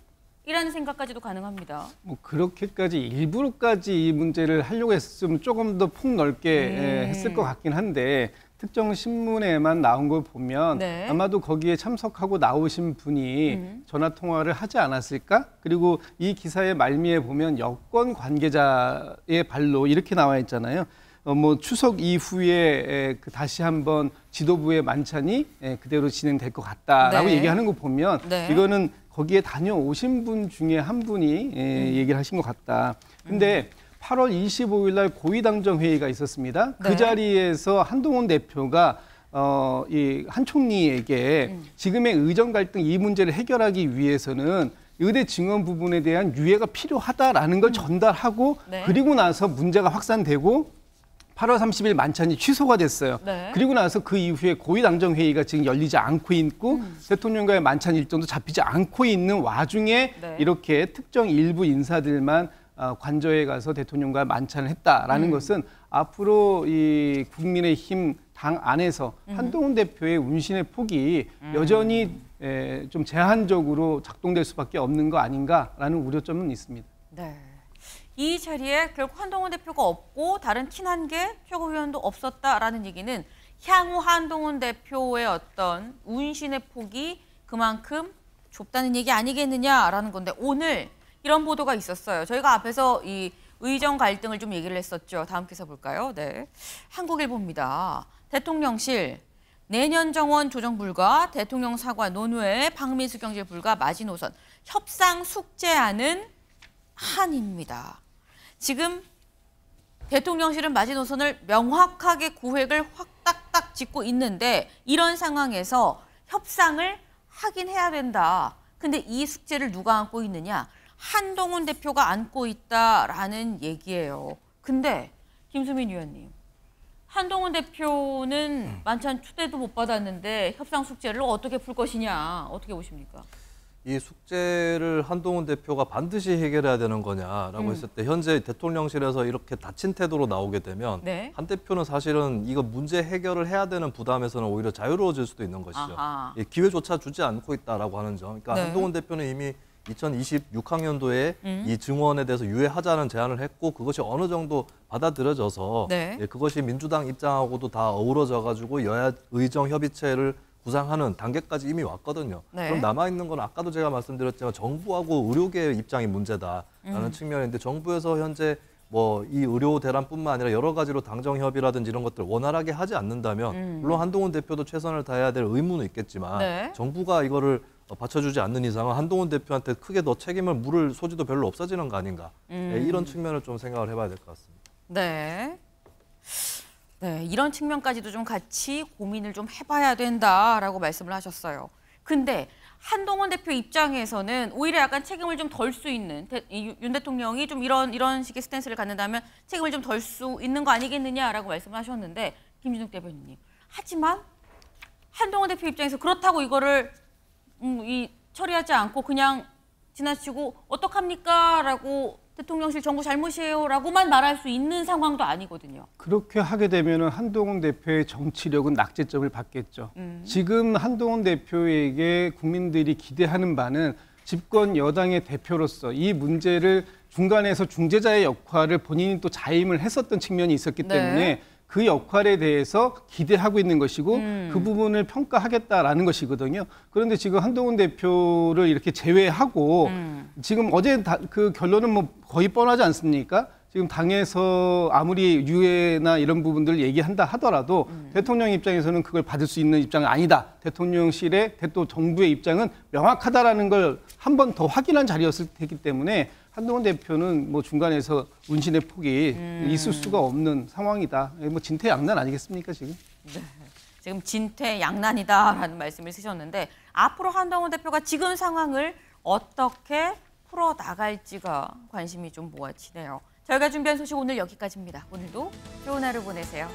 이라는 생각까지도 가능합니다. 뭐 그렇게까지 일부러까지 이 문제를 하려고 했으면 조금 더 폭넓게 했을 것 같긴 한데 특정 신문에만 나온 걸 보면 네. 아마도 거기에 참석하고 나오신 분이 전화 통화를 하지 않았을까? 그리고 이 기사의 말미에 보면 여권 관계자의 발로 이렇게 나와 있잖아요. 뭐 추석 이후에 다시 한번 지도부의 만찬이 그대로 진행될 것 같다라고 네. 얘기하는 거 보면 네. 이거는 거기에 다녀오신 분 중에 한 분이 얘기를 하신 것 같다. 근데 8월 25일 날 고위당정 회의가 있었습니다. 네. 그 자리에서 한동훈 대표가 이 한 총리에게 지금의 의정 갈등 이 문제를 해결하기 위해서는 의대 증원 부분에 대한 유예가 필요하다라는 걸 전달하고 네. 그리고 나서 문제가 확산되고 8월 30일 만찬이 취소가 됐어요. 네. 그리고 나서 그 이후에 고위당정 회의가 지금 열리지 않고 있고 대통령과의 만찬 일정도 잡히지 않고 있는 와중에 네. 이렇게 특정 일부 인사들만 관저에 가서 대통령과 만찬을 했다라는 것은 앞으로 이 국민의힘 당 안에서 한동훈 대표의 운신의 폭이 여전히 좀 제한적으로 작동될 수밖에 없는 거 아닌가라는 우려점은 있습니다. 네. 이 자리에 결국 한동훈 대표가 없고 다른 친한계 최고위원도 없었다라는 얘기는 향후 한동훈 대표의 어떤 운신의 폭이 그만큼 좁다는 얘기 아니겠느냐라는 건데 오늘 이런 보도가 있었어요. 저희가 앞에서 이 의정 갈등을 좀 얘기를 했었죠. 다음 기사 볼까요? 네, 한국일보입니다. 대통령실 내년 정원 조정 불가, 대통령 사과 논외, 박민수 경질 불가, 마지노선 협상 숙제하는 한입니다. 지금 대통령실은 마지노선을 명확하게 구획을 확 딱딱 짚고 있는데 이런 상황에서 협상을 하긴 해야 된다. 근데 이 숙제를 누가 안고 있느냐? 한동훈 대표가 안고 있다라는 얘기예요. 근데 김수민 의원님, 한동훈 대표는 만찬 초대도 못 받았는데 협상 숙제를 어떻게 풀 것이냐, 어떻게 보십니까? 이 숙제를 한동훈 대표가 반드시 해결해야 되는 거냐라고 했을 때 현재 대통령실에서 이렇게 닫힌 태도로 나오게 되면 네. 한 대표는 사실은 이거 문제 해결을 해야 되는 부담에서는 오히려 자유로워질 수도 있는 것이죠. 예, 기회조차 주지 않고 있다라고 하는 점. 그러니까 네. 한동훈 대표는 이미 2026학년도에 이 증원에 대해서 유예하자는 제안을 했고 그것이 어느 정도 받아들여져서 네. 예, 그것이 민주당 입장하고도 다 어우러져 가지고 여야 의정 협의체를 구상하는 단계까지 이미 왔거든요. 네. 그럼 남아있는 건 아까도 제가 말씀드렸지만 정부하고 의료계의 입장이 문제다라는 측면인데 정부에서 현재 뭐 이 의료 대란뿐만 아니라 여러 가지로 당정 협의라든지 이런 것들 원활하게 하지 않는다면 물론 한동훈 대표도 최선을 다해야 될 의무는 있겠지만 네. 정부가 이거를 받쳐주지 않는 이상은 한동훈 대표한테 크게 더 책임을 물을 소지도 별로 없어지는 거 아닌가. 네, 이런 측면을 좀 생각을 해봐야 될 것 같습니다. 네. 네, 이런 측면까지도 좀 같이 고민을 좀 해봐야 된다라고 말씀을 하셨어요. 근데 한동훈 대표 입장에서는 오히려 약간 책임을 좀 덜 수 있는 윤 대통령이 좀 이런 식의 스탠스를 갖는다면 책임을 좀 덜 수 있는 거 아니겠느냐라고 말씀을 하셨는데 김준욱 대변인님. 하지만 한동훈 대표 입장에서 그렇다고 이거를 처리하지 않고 그냥 지나치고 어떡합니까? 라고 대통령실 정부 잘못이에요라고만 말할 수 있는 상황도 아니거든요. 그렇게 하게 되면 한동훈 대표의 정치력은 낙제점을 받겠죠. 지금 한동훈 대표에게 국민들이 기대하는 바는 집권 여당의 대표로서 이 문제를 중간에서 중재자의 역할을 본인이 또 자임을 했었던 측면이 있었기 네. 때문에 그 역할에 대해서 기대하고 있는 것이고 그 부분을 평가하겠다라는 것이거든요. 그런데 지금 한동훈 대표를 이렇게 제외하고 지금 어제 그 결론은 뭐 거의 뻔하지 않습니까? 지금 당에서 아무리 유해나 이런 부분들을 얘기한다 하더라도 대통령 입장에서는 그걸 받을 수 있는 입장은 아니다. 대통령실의 또 정부의 입장은 명확하다라는 걸 한 번 더 확인한 자리였을 테기 때문에 한동훈 대표는 뭐 중간에서 운신의 폭이 있을 수가 없는 상황이다. 뭐 진퇴양난 아니겠습니까 지금? 네. 지금 진퇴양난이다라는 말씀을 쓰셨는데 앞으로 한동훈 대표가 지금 상황을 어떻게 풀어 나갈지가 관심이 좀 모아지네요. 저희가 준비한 소식 오늘 여기까지입니다. 오늘도 좋은 하루 보내세요.